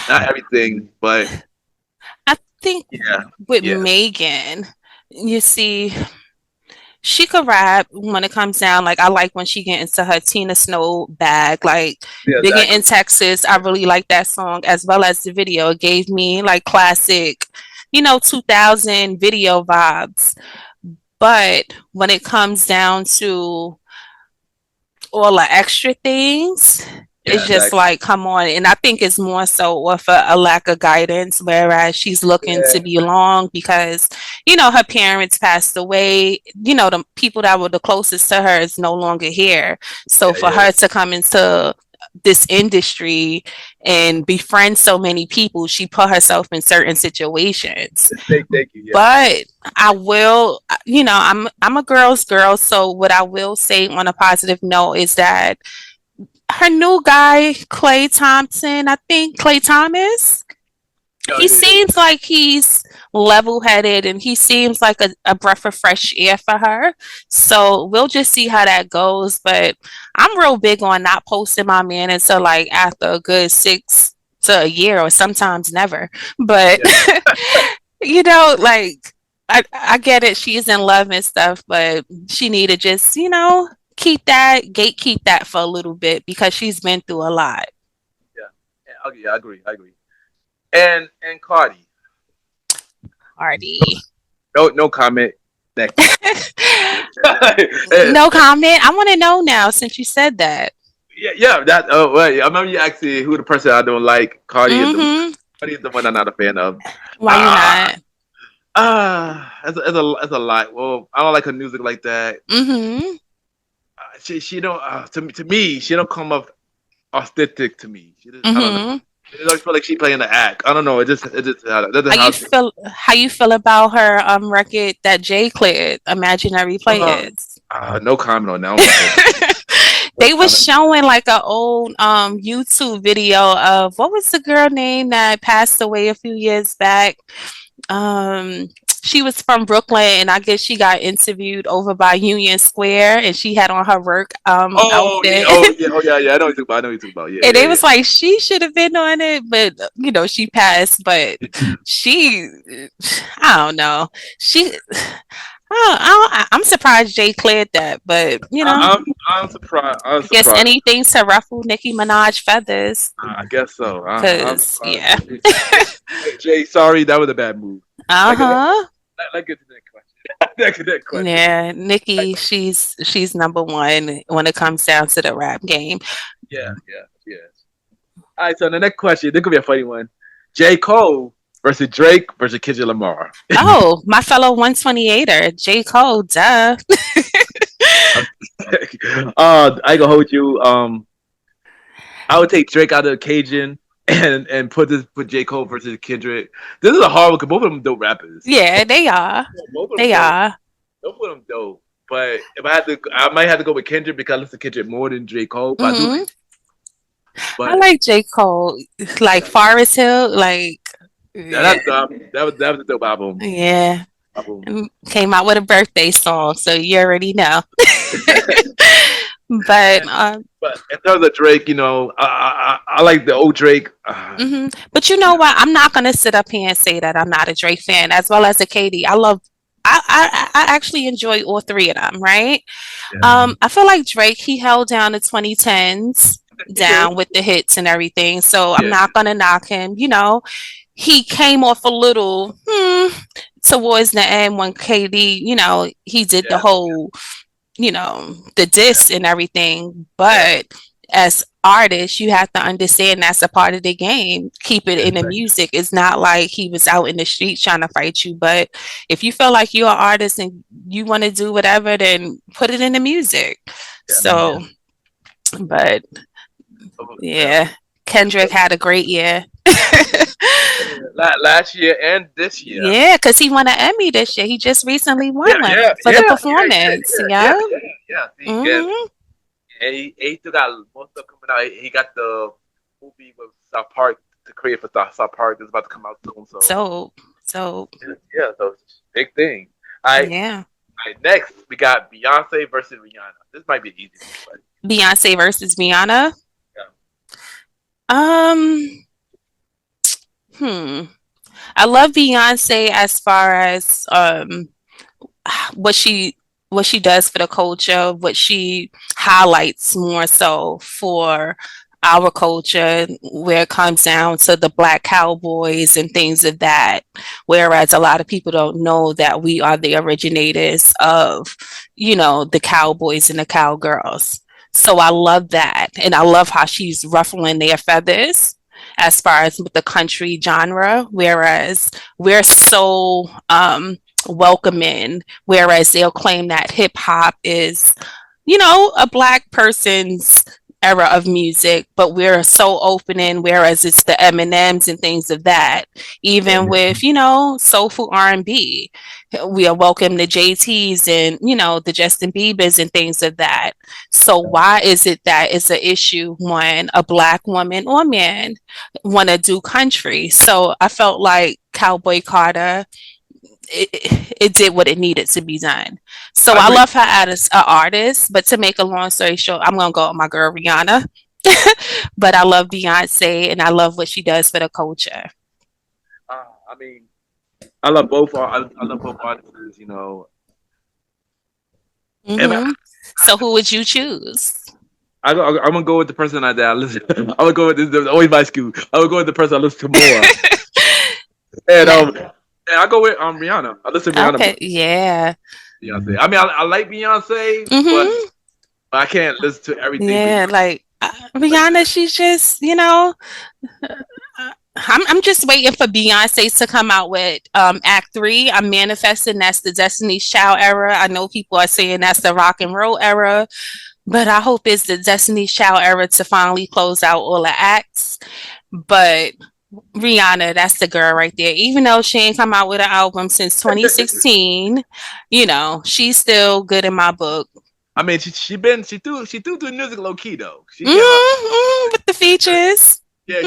Not everything, but I think yeah, with yeah, Megan, you see, she could rap when it comes down. Like I like when she get into her Tina Snow bag. Like yeah, Digging in exactly. Texas, I really like that song as well as the video. It gave me like classic, 2000 video vibes. But when it comes down to all the extra things, Yeah, It's just exactly. like, come on. And I think it's more so of a lack of guidance, whereas she's looking to Yeah, belong because, her parents passed away. The people that were the closest to her is no longer here. So yeah, for yeah. her to come into this industry and befriend so many people, she put herself in certain situations. Thank you. Yeah. But I will, I'm a girl's girl, so what I will say on a positive note is that her new guy, Clay Thompson, I think Clay Thomas, Oh, he seems like he's level headed and he seems like a breath of fresh air for her. So we'll just see how that goes. But I'm real big on not posting my man until like after a good 6 to a year or sometimes never. But yeah. like I get it, she's in love and stuff, but she need to just, gatekeep that for a little bit because she's been through a lot. Yeah. Yeah. Okay, yeah, I agree. I agree. And Cardi. Hardy. No comment. Next. No comment. I want to know now since you said that. Yeah, yeah. That. Oh, wait. I remember you asking who the person I don't like. Mm-hmm. Cardi is the one I'm not a fan of. Why you Ah, not? it's a lot. Well, I don't like her music like that. Mm-hmm. She don't. To me, she don't come up authentic to me. I don't know. Mm-hmm. It don't feel like she playing the act. I don't know. It just that's How how. you feel? How you feel about her record that Jay cleared, Imaginary Uh, Players? no comment on that. I don't support that. No They was comment. showing like an old YouTube video of what was the girl name that passed away a few years back? Um, she was from Brooklyn, and I guess she got interviewed over by Union Square, and she had on her work Oh yeah, outfit. oh yeah, oh yeah, yeah. I know what you're talking about. I know what you're talking about. Yeah, And they yeah, was like, she should have been on it, but she passed. But she, I don't know. I'm surprised Jay cleared that, but I'm surprised. I'm I guess surprised. anything to ruffle Nicki Minaj feathers, I guess so. I'm cause surprised. yeah, Jay, sorry, that was a bad move. uh Like, let, huh, let's get to that question. Let's get to that question. yeah, Like, Nicki, she's number one when it comes down to the rap game. yeah, yeah, yeah. All right, so the next question, this could be a funny one. J. Cole versus Drake versus Kendrick Lamar. Oh, my fellow 128er, J. Cole, duh. I gonna hold you. I would take Drake out of the Cajun and put J. Cole versus Kendrick. This is a hard one because both of them dope rappers. Yeah, they are. Both of them They dope. are. Both of them dope. But if I had to, I might have to go with Kendrick because I listen to Kendrick more than J. Cole. But I do Hmm. like. I But like J. Cole. Like Forest Hill, like yeah, yeah, that's dope. That was a dope album. yeah. Album. Came out with a birthday song, so you already know. But And but in terms of Drake, I like the old Drake. but you know what? I'm not gonna sit up here and say that I'm not a Drake fan, as well as a Katie. I actually enjoy all three of them, right? Yeah. I feel like Drake, he held down the 2010s He did. down with the hits and everything, so I'm Yeah. not gonna knock him. He came off a little towards the end when KD, he did the Yeah. whole, the Yeah. diss and everything. Yeah. But as artists, you have to understand that's a part of the game. Keep it Yeah. in the music. It's not like he was out in the streets trying to fight you. But if you feel like you're an artist and you want to do whatever, then put it in the music. Yeah. So, but Yeah. yeah, Kendrick had a great year. Last year and this year. Yeah, because he won an Emmy this year. He just recently won Yeah, one yeah, for the yeah, performance. yeah, Yeah. yeah, yeah. See, yeah. Hmm. And he still got most stuff coming out. He got the movie with South Park to create for South Park that's about to come out soon. So So yeah, so it's a big thing. yeah. All right, next we got Beyonce versus Rihanna. This might be easy, but Beyonce versus Rihanna. yeah, Um, hmm. I love Beyonce as far as what she does for the culture, what she highlights more so for our culture, where it comes down to the black cowboys and things of that. Whereas a lot of people don't know that we are the originators of, the cowboys and the cowgirls. So I love that. And I love how she's ruffling their feathers as far as with the country genre, whereas we're so welcoming, whereas they'll claim that hip hop is, a black person's era of music, but we're so opening, whereas it's the Eminems and things of that. Even with, soulful R&B, we are welcome to JT's and, the Justin Bieber's and things of that. So why is it that it's an issue when a black woman or man want to do country? So I felt like Cowboy Carter, it did what it needed to be done. So I love her as an artist, but to make a long story short, I'm gonna go with my girl Rihanna. But I love Beyonce and I love what she does for the culture. I mean, I love both. I love both artists. Mm-hmm. So who would you choose? I'm gonna go with the person that I listen. I'm gonna go with the always my school. I'm gonna go with the person I listen to more. And I go with Rihanna. I listen to Rihanna. Okay, yeah. Beyonce. I mean, I like Beyonce, Mm-hmm. but I can't listen to everything. Yeah, like Rihanna, she's just, I'm just waiting for Beyonce to come out with Act 3. I'm manifesting that's the Destiny's Child era. I know people are saying that's the rock and roll era, but I hope it's the Destiny's Child era to finally close out all the acts. But Rihanna, that's the girl right there. Even though she ain't come out with an album since 2016, she's still good in my book. I mean, she do music low key though. She with the features. Yeah,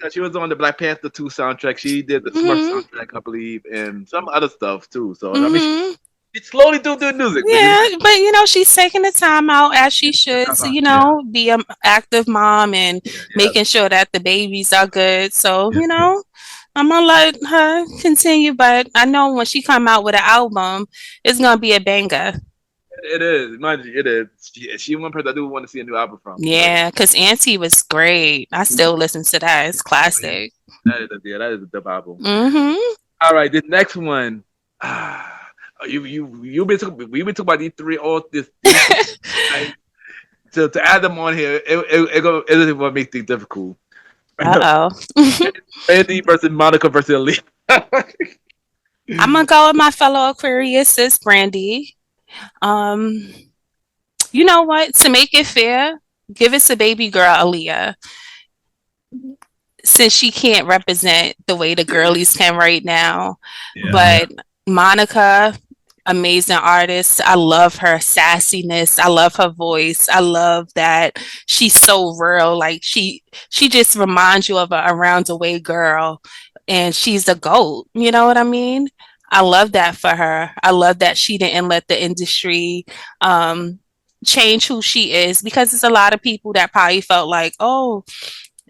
she was on the Black Panther 2 soundtrack. She did the Smurf soundtrack, I believe, and some other stuff too. So I mean, she slowly do music. Yeah, but she's taking the time out as she should to, be an active mom and making sure that the babies are good. So, I'm gonna let her continue, but I know when she come out with an album, it's gonna be a banger. It is. Mind you, it is. She one person I do want to see a new album from. Yeah, because Auntie was great. I still listen to that. It's classic. That is a dope album. Mm-hmm. All right, the next one. We've been talking about these three all this. Right? To add them on here, it will make things difficult. Uh oh. Andy versus Monica versus Aaliyah. I'm gonna go with my fellow Aquarius, sis Brandy. You know what? To make it fair, give it to baby girl Aaliyah. Since she can't represent the way the girlies can right now. Yeah. But Monica, amazing artist. I love her sassiness. I love her voice. I love that she's so real. Like she just reminds you of a around the way girl. And she's a GOAT. You know what I mean? I love that for her. I love that she didn't let the industry change who she is, because there's a lot of people that probably felt like, oh,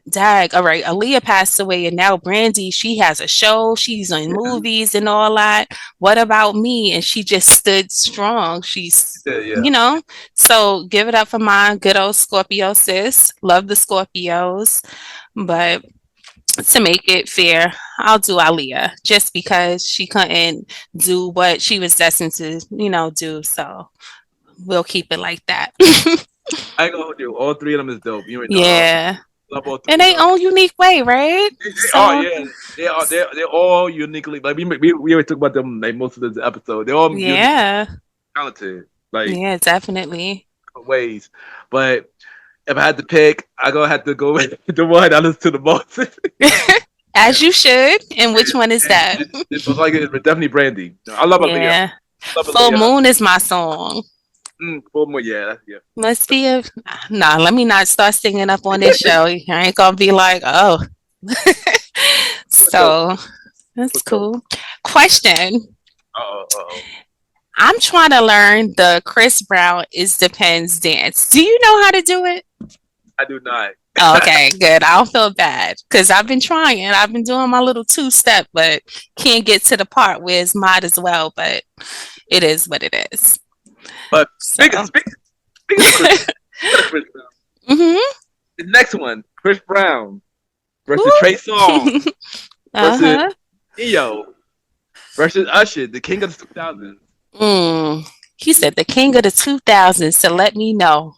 dag, all right, Aaliyah passed away and now Brandy, she has a show, she's in movies and all that. What about me? And she just stood strong. She's, so give it up for my good old Scorpio sis. Love the Scorpios. But to make it fair, I'll do Aaliyah just because she couldn't do what she was destined to, do. So we'll keep it like that. I ain't gonna hold you. All three of them is dope. You know, yeah. In their own unique way, right? They're all uniquely. Like we always talk about them like most of this episode. They're all talented. Like definitely ways. But if I had to pick, I gonna have to go with the one I listen to the most. As you should. And which one is that? It's definitely Brandy. I love Aaliyah. Yeah. Full Moon is my song. Full Moon, yeah. Must be let me not start singing up on this show. I ain't gonna be like, oh. So that's cool. Question. I'm trying to learn the Chris Brown Is Depends dance. Do you know how to do it? I do not. Okay, good. I don't feel bad because I've been trying. I've been doing my little 2-step, but can't get to the part where it's might as well. But it is what it is. But speaking of Chris Brown, the next one, Chris Brown versus Trey Songz versus Neo versus Usher, the king of the 2000s. He said the king of the 2000s. So let me know.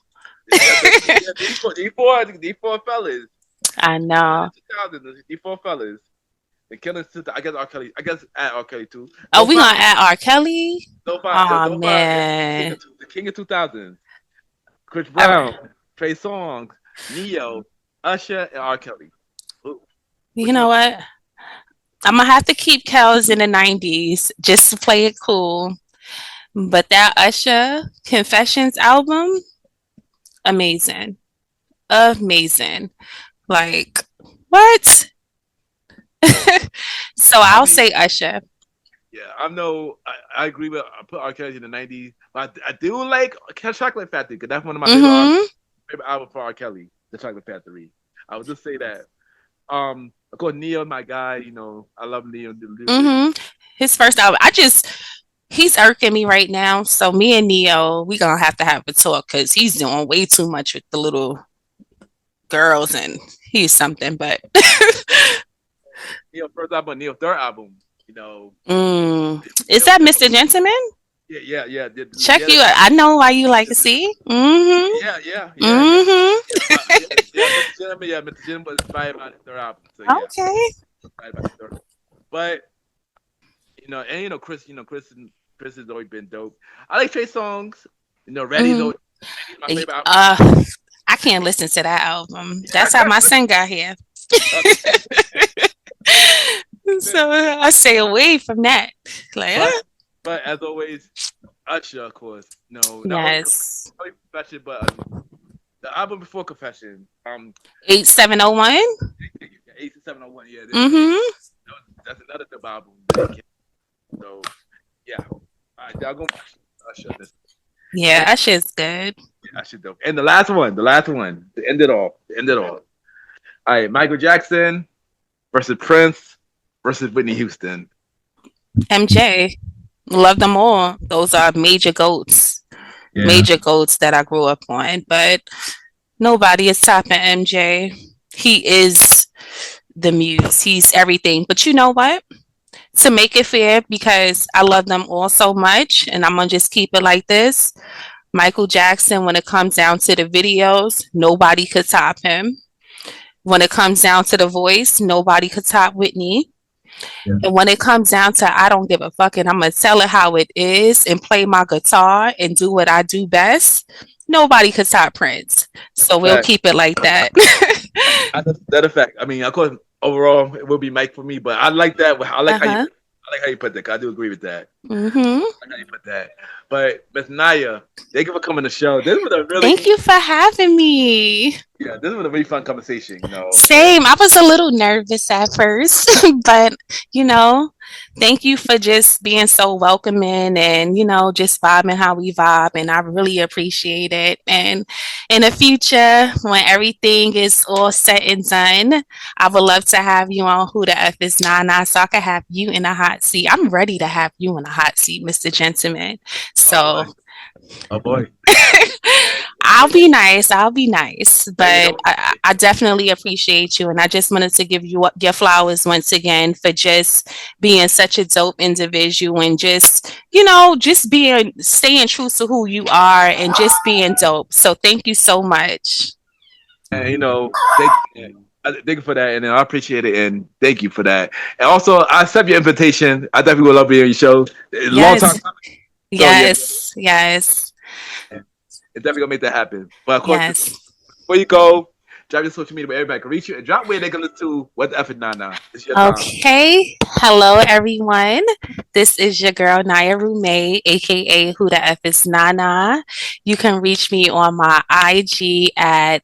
These four fellas. I know. 2000s, these four fellas. The killing sister. I guess R. Kelly. I guess at R. Kelly too. Oh, we gonna add R. Kelly? Oh Don't find man. the king of 2000s. Chris All right. Brown, Trey Songz, Neo, Usher, and R. Kelly. Ooh, You know what? I'm gonna have to keep Kel's in the 90s just to play it cool. But that Usher Confessions album, amazing. Amazing. Like, what? So I I'll mean, say Usher. yeah, I agree with. I put R. Kelly in the 90s, but I do like Chocolate Factory because that's one of my Mm-hmm. favorite albums for R. Kelly. The Chocolate Factory. I would just say that. Of course, Neo, my guy. You know, I love Neo. Mm-hmm. His first album. He's irking me right now. So me and Neo, we gonna have to have a talk because he's doing way too much with the little girls and he's something, but Neo first album, Neo third album. You know, Is that Mr. Gentleman? yeah. Check you. I know why you like to see. Mm-hmm. Yeah. Mm-hmm. Mr. Gentleman was inspired by the third album. So yeah, Okay. inspired by the third album. But Chris, Chris has always been dope. I like Trey Songz. Ready's always my favorite album. I can't listen to that album. That's how my son got here. So I stay away from that. Like, but as always, Usher, of course. yes. Not only Confession, but the album before Confession. 8701. 8701. Yeah. Mm-hmm. That's another dope album. So yeah, all right, y'all go Usher. Yeah, that shit's good. Yeah, Usher dope. And the last one, to end it all. All right, Michael Jackson versus Prince versus Whitney Houston. MJ. Love them all. Those are major goats. Yeah. Major goats that I grew up on. But nobody is topping MJ. He is the muse. He's everything. But you know what? To make it fair, because I love them all so much, and I'm going to just keep it like this. Michael Jackson, when it comes down to the videos, nobody could top him. When it comes down to the voice, nobody could top Whitney. Yeah. And when it comes down to I don't give a fuck and I'm going to tell it how it is and play my guitar and do what I do best, nobody could top Prince. So we'll keep it like that. That effect. I mean, of course, overall, it will be Mike for me, but I like that. I like how you put that. I do agree with that. Mm-hmm. I like how you put that. But Miss Niah, thank you for coming to the show. This was a really Thank you for having me. Yeah, this was a really fun conversation. Same. I was a little nervous at first, but thank you for just being so welcoming and just vibing how we vibe, and I really appreciate it. And in the future, when everything is all set and done, I would love to have you on Who the F is 90's so I can have you in a hot seat. I'm ready to have you in a hot seat, Mr. Gentleman. So, oh boy. I'll be nice, but I definitely appreciate you, and I just wanted to give you your flowers once again for just being such a dope individual and just staying true to who you are and just being dope. So thank you so much. And thank you for that, and I appreciate it, and thank you for that. And also, I accept your invitation. I definitely would love being on your show. Long time. Yes. It's definitely gonna make that happen. But of course, before you go, drop your social media where everybody can reach you and drop where they can listen to What the F is Nana. Okay. Hello, everyone. This is your girl Niah Roommate, aka Who the F is Nana. You can reach me on my IG at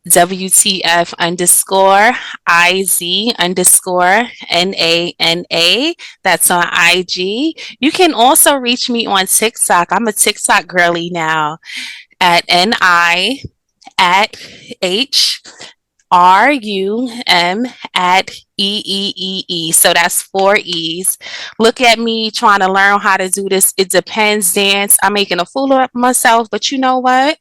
WTF_IZ_NANA. That's on IG. You can also reach me on TikTok. I'm a TikTok girly now at NI@HRUM@EEEE. So that's 4 E's. Look at me trying to learn how to do this. It depends dance. I'm making a fool of myself, but you know what?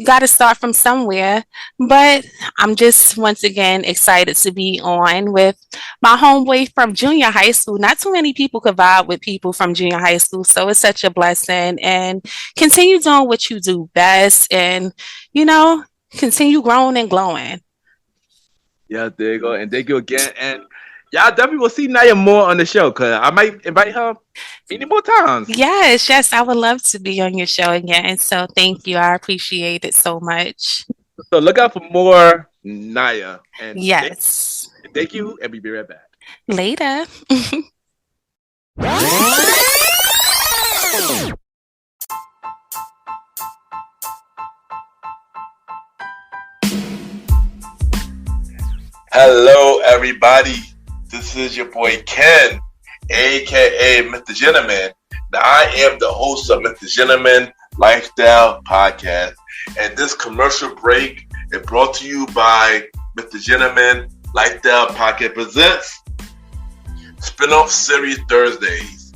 got to start from somewhere. But I'm just once again excited to be on with my homeboy from junior high school. Not too many people could vibe with people from junior high school, so it's such a blessing. And continue doing what you do best, and you know, continue growing and glowing. Yeah, there you go. And thank you again. And y'all definitely will see Niah more on the show because I might invite her many more times. Yes, yes, I would love to be on your show again. So thank you. I appreciate it so much. So look out for more Niah. And Yes. thank you, and we'll be right back. Later. Hello, everybody. This is your boy Ken, aka Mr. Gentleman. Now, I am the host of Mr. Gentleman Lifestyle Podcast. And this commercial break is brought to you by Mr. Gentleman Lifestyle Podcast presents Spinoff Series Thursdays.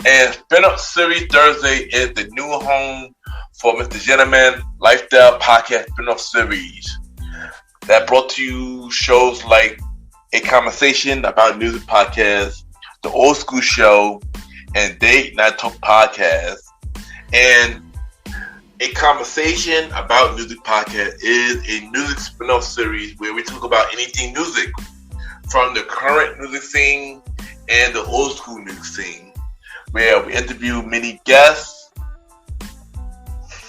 And Spinoff Series Thursday is the new home for Mr. Gentleman Lifestyle Podcast Spinoff Series that brought to you shows like A Conversation About Music Podcast, The Old School Show, and Date Night Talk Podcast. And A Conversation About Music Podcast is a music spin-off series where we talk about anything music, from the current music scene and the old school music scene, where we interview many guests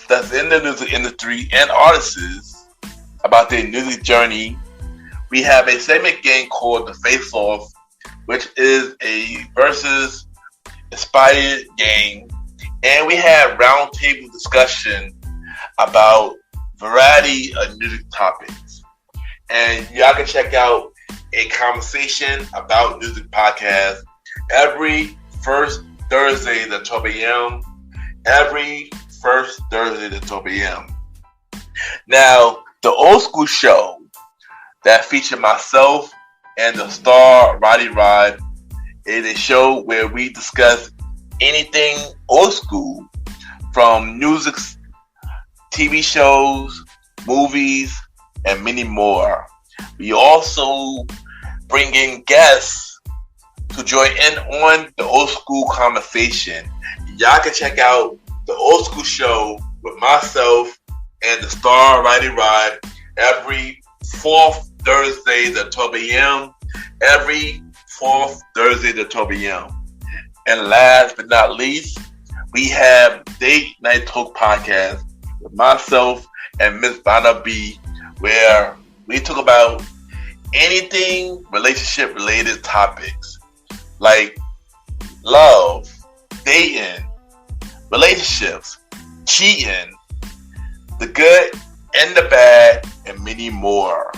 that's in the music industry and artists about their music journey. We have a segment game called The Face Off, which is a versus inspired game. And we have roundtable discussion about variety of music topics. And y'all can check out A Conversation About Music Podcast every first Thursday at 12 a.m. Every first Thursday at 12 a.m. Now, the Old School Show that featured myself and the star Roddy Rod is a show where we discuss anything old school, from music, TV shows, movies, and many more. We also bring in guests to join in on the old school conversation. Y'all can check out the Old School Show with myself and the star Roddy Rod every fourth Thursday at 12 a.m. Every fourth Thursday at 12 a.m. And last but not least, we have Date Night Talk Podcast with myself and Miss Vanna B, where we talk about anything relationship related topics like love, dating, relationships, cheating, the good and the bad, and many more.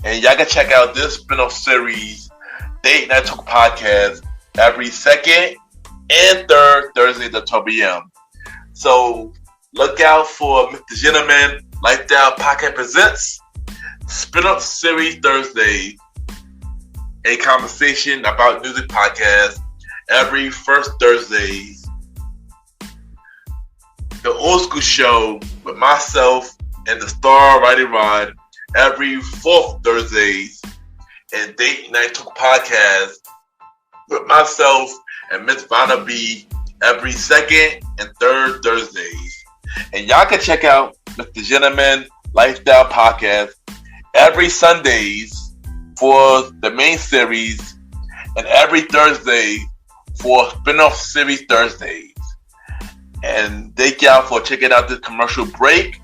And y'all can check out this spin-off series, Date Night Talk Podcast, every second and third Thursday at 12 p.m. So look out for Mr. Gentleman Lifestyle Podcast presents Spin-off Series Thursday, A Conversation About Music Podcast every first Thursday. The Old School Show with myself and the star Roddy Rod every fourth Thursdays, and Date Night Talk Podcast with myself and Miss Vanna B every second and third Thursdays. And y'all can check out Mr. Gentleman Lifestyle Podcast every Sundays for the main series and every Thursday for spin-off series Thursdays. And thank y'all for checking out this commercial break.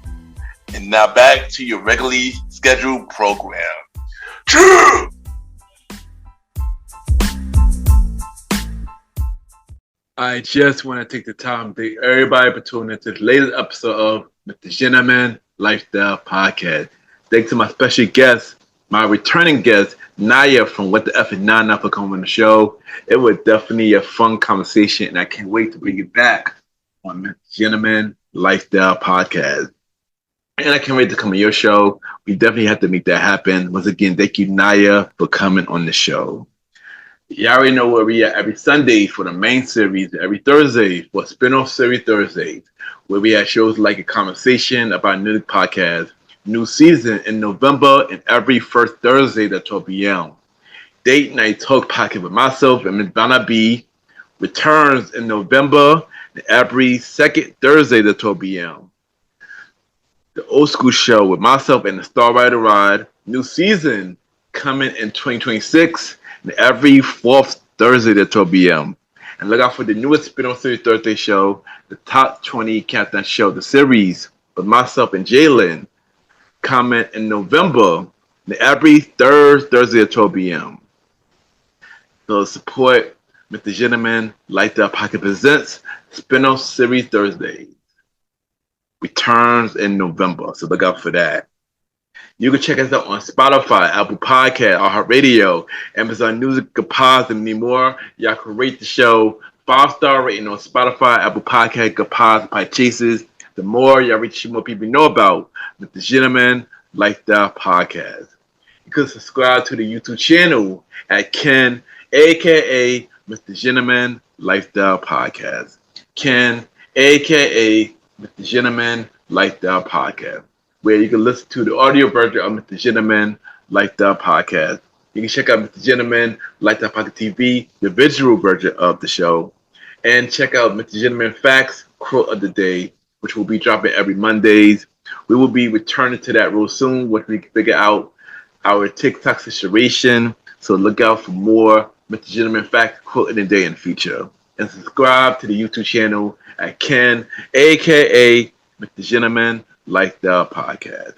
And now back to your regularly scheduled program. I just want to take the time to thank everybody for tuning into this latest episode of Mr. Gentleman Lifestyle Podcast. Thanks to my special guest, my returning guest, Niah from What the F is Nana, for coming on the show. It was definitely a fun conversation, and I can't wait to bring it back on Mr. Gentleman Lifestyle Podcast. And I can't wait to come on your show. We definitely have to make that happen. Once again, thank you, Niah, for coming on the show. You already know where we at every Sunday for the main series, every Thursday for spin-off series Thursdays, where we have shows like a conversation about new podcast, new season in November, and every first Thursday at 12 p.m. Date Night Talk podcast with myself and Ms. Donna B returns in November and every second Thursday at 12 p.m. The Old School Show with myself and the Star Rider Ride, new season coming in 2026 and every fourth Thursday at 12 p.m. And look out for the newest spin-off series Thursday show, the Top 20 Countdown Show, the series with myself and Jalen, coming in November and every third Thursday at 12 p.m. So support Mr. Gentleman Like That Pocket Presents spin-off series Thursday. Returns in November, so look out for that. You can check us out on Spotify, Apple Podcast, iHeartRadio, Amazon Music, Kapaz, and many more. Y'all can rate the show 5-star rating on Spotify, Apple Podcast, Kapaz, Pie Chases. The more y'all reach, more people know about the Gentleman Like That Podcast. You can subscribe to the YouTube channel at Ken, aka Mr. Gentleman Like That Podcast. Ken, aka Mr. Gentleman Like That Podcast, where you can listen to the audio version of Mr. Gentleman Like That Podcast. You can check out Mr. Gentleman Like That Podcast TV, the visual version of the show, and check out Mr. Gentleman Facts Quote of the Day, which will be dropping every Mondays. We will be returning to that real soon, once we can figure out our TikTok situation. So look out for more Mr. Gentleman Facts Quote of the Day in the future. And subscribe to the YouTube channel at Ken, aka Mr. Gentleman Like That Podcast.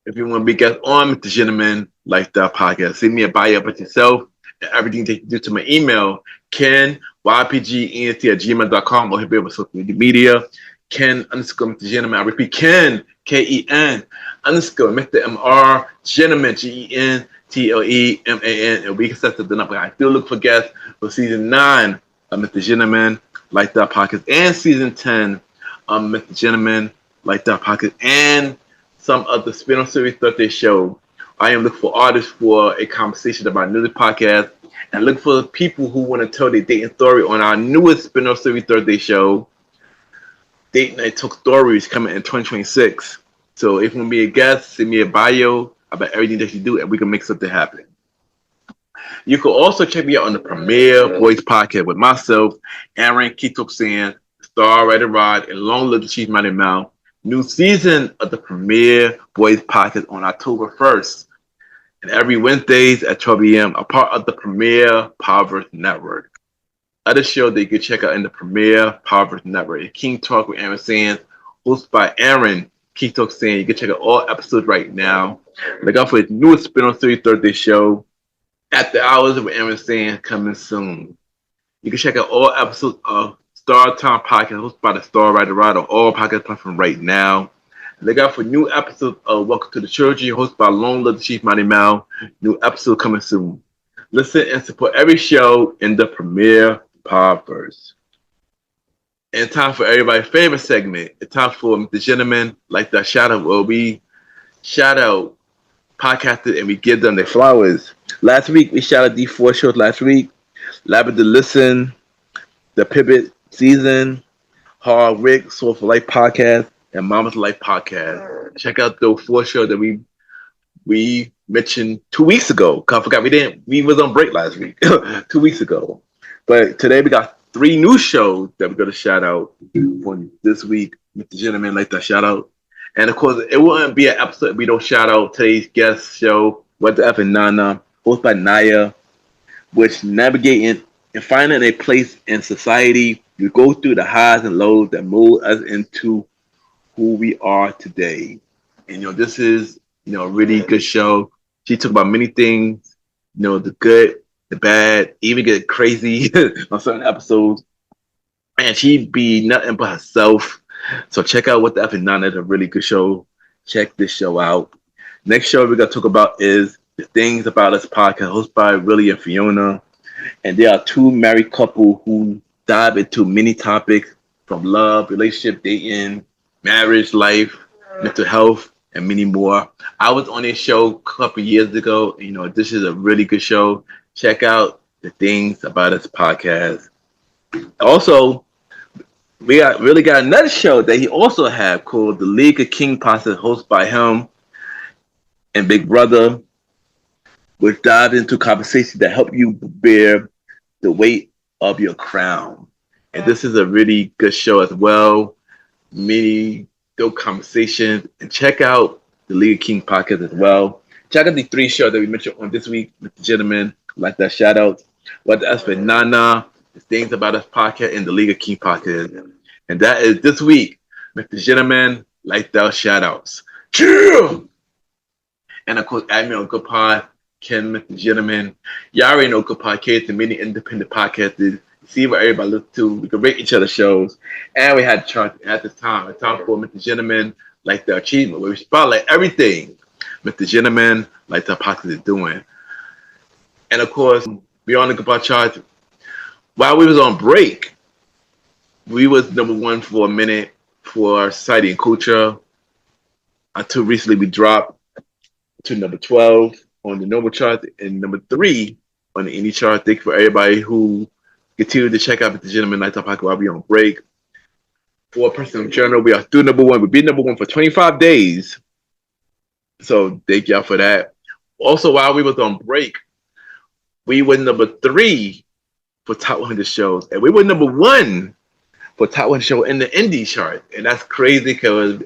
If you want to be guest on Mr. Gentleman Like That Podcast, send me a bio about yourself and everything that you do to my email, kenypgent@gmail.com, or hit me up on social media, Ken_Mr. Gentleman. I repeat, Ken, Ken _ Mr. Mr. Gentleman, GENTLEMAN, and we can set something up. I still look for guests for season 9 of Mr. Gentleman Like That Podcast and season 10 of Mr. Gentleman Like That Podcast and some of the spin-off series Thursday show. I am looking for artists for a conversation about music podcast and look for people who want to tell their dating story on our newest spin-off series Thursday show, Date Night Talk Stories, coming in 2026. So if you want to be a guest, send me a bio about everything that you do and we can make something happen. You can also check me out on the Premier Voice Podcast with myself, Aaron Kitoksan, Star Rider Rod, and Long Live the Chief Mighty Mouth. New season of the Premier Voice Podcast on October 1st. And every Wednesdays at 12 p.m., a part of the Premier Powerverse Network. Other show that you can check out in the Premier Powerverse Network, King Talk with Aaron Sands, hosted by Aaron King Talk Sands. You can check out all episodes right now. Look out for his newest spin-off series Thursday show, At the Hours with Aaron Sands, coming soon. You can check out all episodes of Star Time Podcast, hosted by the Star Rider Ride on all podcast platforms right now. Look out for new episodes of Welcome to the Trilogy, hosted by Long Live the Chief Mighty Mouth. New episode coming soon. Listen and support every show in the Premier Podverse. And time for everybody's favorite segment. It's time for Mr. Gentleman Like That Shout Out, where we shout out podcasters and we give them their flowers. Last week, we shouted these 4 shows last week. Labor to Listen, The Pivot Season, Hard Rick, Soul for Life Podcast, and Mama's Life Podcast. Check out those 4 shows that we mentioned 2 weeks ago. I forgot we was on break last week, 2 weeks ago. But today we got 3 new shows that we're going to shout out for this week. Mr. Gentleman Like That Shout Out. And of course, it wouldn't be an episode if we don't shout out today's guest show, What the F and Nana, hosted by Niah, which navigating and finding a place in society. You go through the highs and lows that mold us into who we are today. And this is a really good show. She talked about many things, the good, the bad, even get crazy on certain episodes. And she'd be nothing but herself. So check out What the F and Nana. It's a really good show. Check this show out. Next show we're gonna talk about is The Things About Us podcast, hosted by Willie and Fiona. And they are 2 married couple who dive into many topics from love, relationship, dating, marriage, life, mental health, and many more. I was on this show a couple years ago. This is a really good show. check out the Things About Us podcast. Also, really got another show that he also have called the League of King Podcast, hosted by him and Big Brother, which dive into conversations that help you bear the weight of your crown. And this is a really good show as well. Many dope conversations. And check out the League of King podcast as well. Check out the 3 shows that we mentioned on this week with the gentlemen. Like that shout out. What that's for Nana, the Things About Us podcast, and the League of King podcast. And that is this week, Mr. Gentlemen, like that shout outs. Chill! And of course, add me on Good Pod, Ken, Mr. Gentlemen. Y'all already know Good Podcast and many independent podcasts. See what everybody listens to. We can rate each other's shows. And we had charts at the time. A time for Mr. Gentlemen, like the achievement, where we spotlight everything Mr. Gentlemen, like the podcast is doing. And of course, we on the Good Pod charts. While we was on break, we was number 1 for a minute for society and culture. Until recently, we dropped to number 12 on the Noble chart and number 3 on the Indie chart. Thank you for everybody who continued to check out the Gentleman Night Pocket while we on break. For a personal journal, we are still number 1. We've been number 1 for 25 days. So thank y'all for that. Also, while we was on break, we were number 3 for top 100 shows. And we were number 1 for top 100 show in the Indie chart. And that's crazy because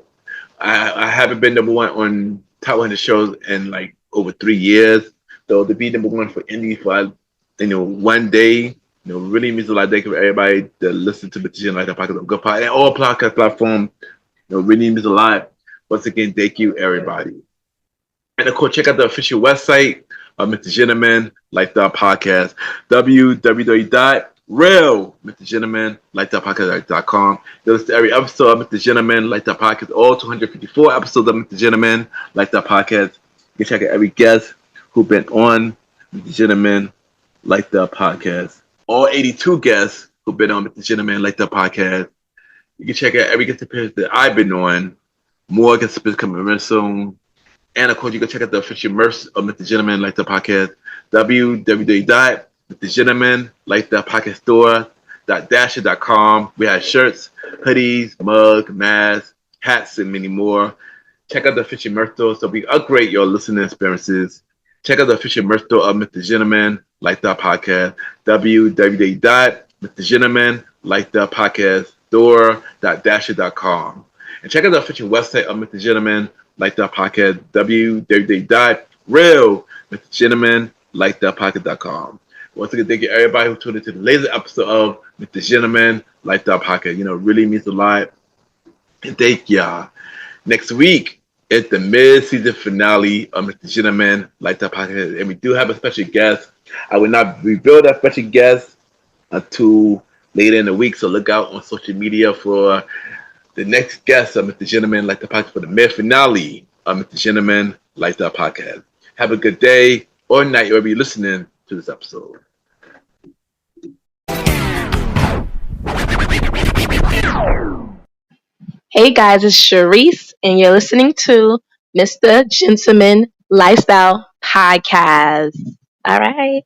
I haven't been number 1 on top 100 shows in like over 3 years. So to be number 1 for Indie for one day, really means a lot. Thank you for everybody that listen to the Decision Like the Podcast on Good Pod and all podcast platforms. Really means a lot. Once again, thank you everybody. And of course, check out the official website of Mr. Gentleman Like the Podcast, www.realmrgentlemanlikethepodcast.com. You'll listen to every episode of Mr. Gentleman Like the Podcast, all 254 episodes of Mr. Gentleman Like the Podcast. You can check out every guest who's been on Mr. Gentleman Like the Podcast. All 82 guests who've been on Mr. Gentleman Like the Podcast. You can check out every guest appearance that I've been on. More guest appearances coming real soon. And of course, you can check out the official merch of Mr. Gentleman Like the Podcast, www.mrgentlemanlikethepodcaststore.dasher.com. We have shirts, hoodies, mugs, masks, hats, and many more. Check out the official merch store so we upgrade your listening experiences. Check out the official merch store of Mr. Gentleman Like the Podcast, www.mrgentlemanlikethepodcaststore.dasher.com. And check out the official website of Mr. Gentleman Like the Podcast, www.realmrgentlemanlikethepodcast.com. Once again, thank you everybody who tuned into the latest episode of Mr. Gentleman Like the Podcast. Really means a lot. And thank y'all. Next week is the mid-season finale of Mr. Gentleman Like the Podcast, and we do have a special guest. I will not reveal that special guest until later in the week, so look out on social media for the next guest of Mr. Gentleman Like the Podcast for the mid-finale of Mr. Gentleman Like the Podcast. Have a good day or night wherever you're listening to this episode. Hey guys, it's Sharice, and you're listening to Mr. Gentleman Lifestyle Podcast. All right.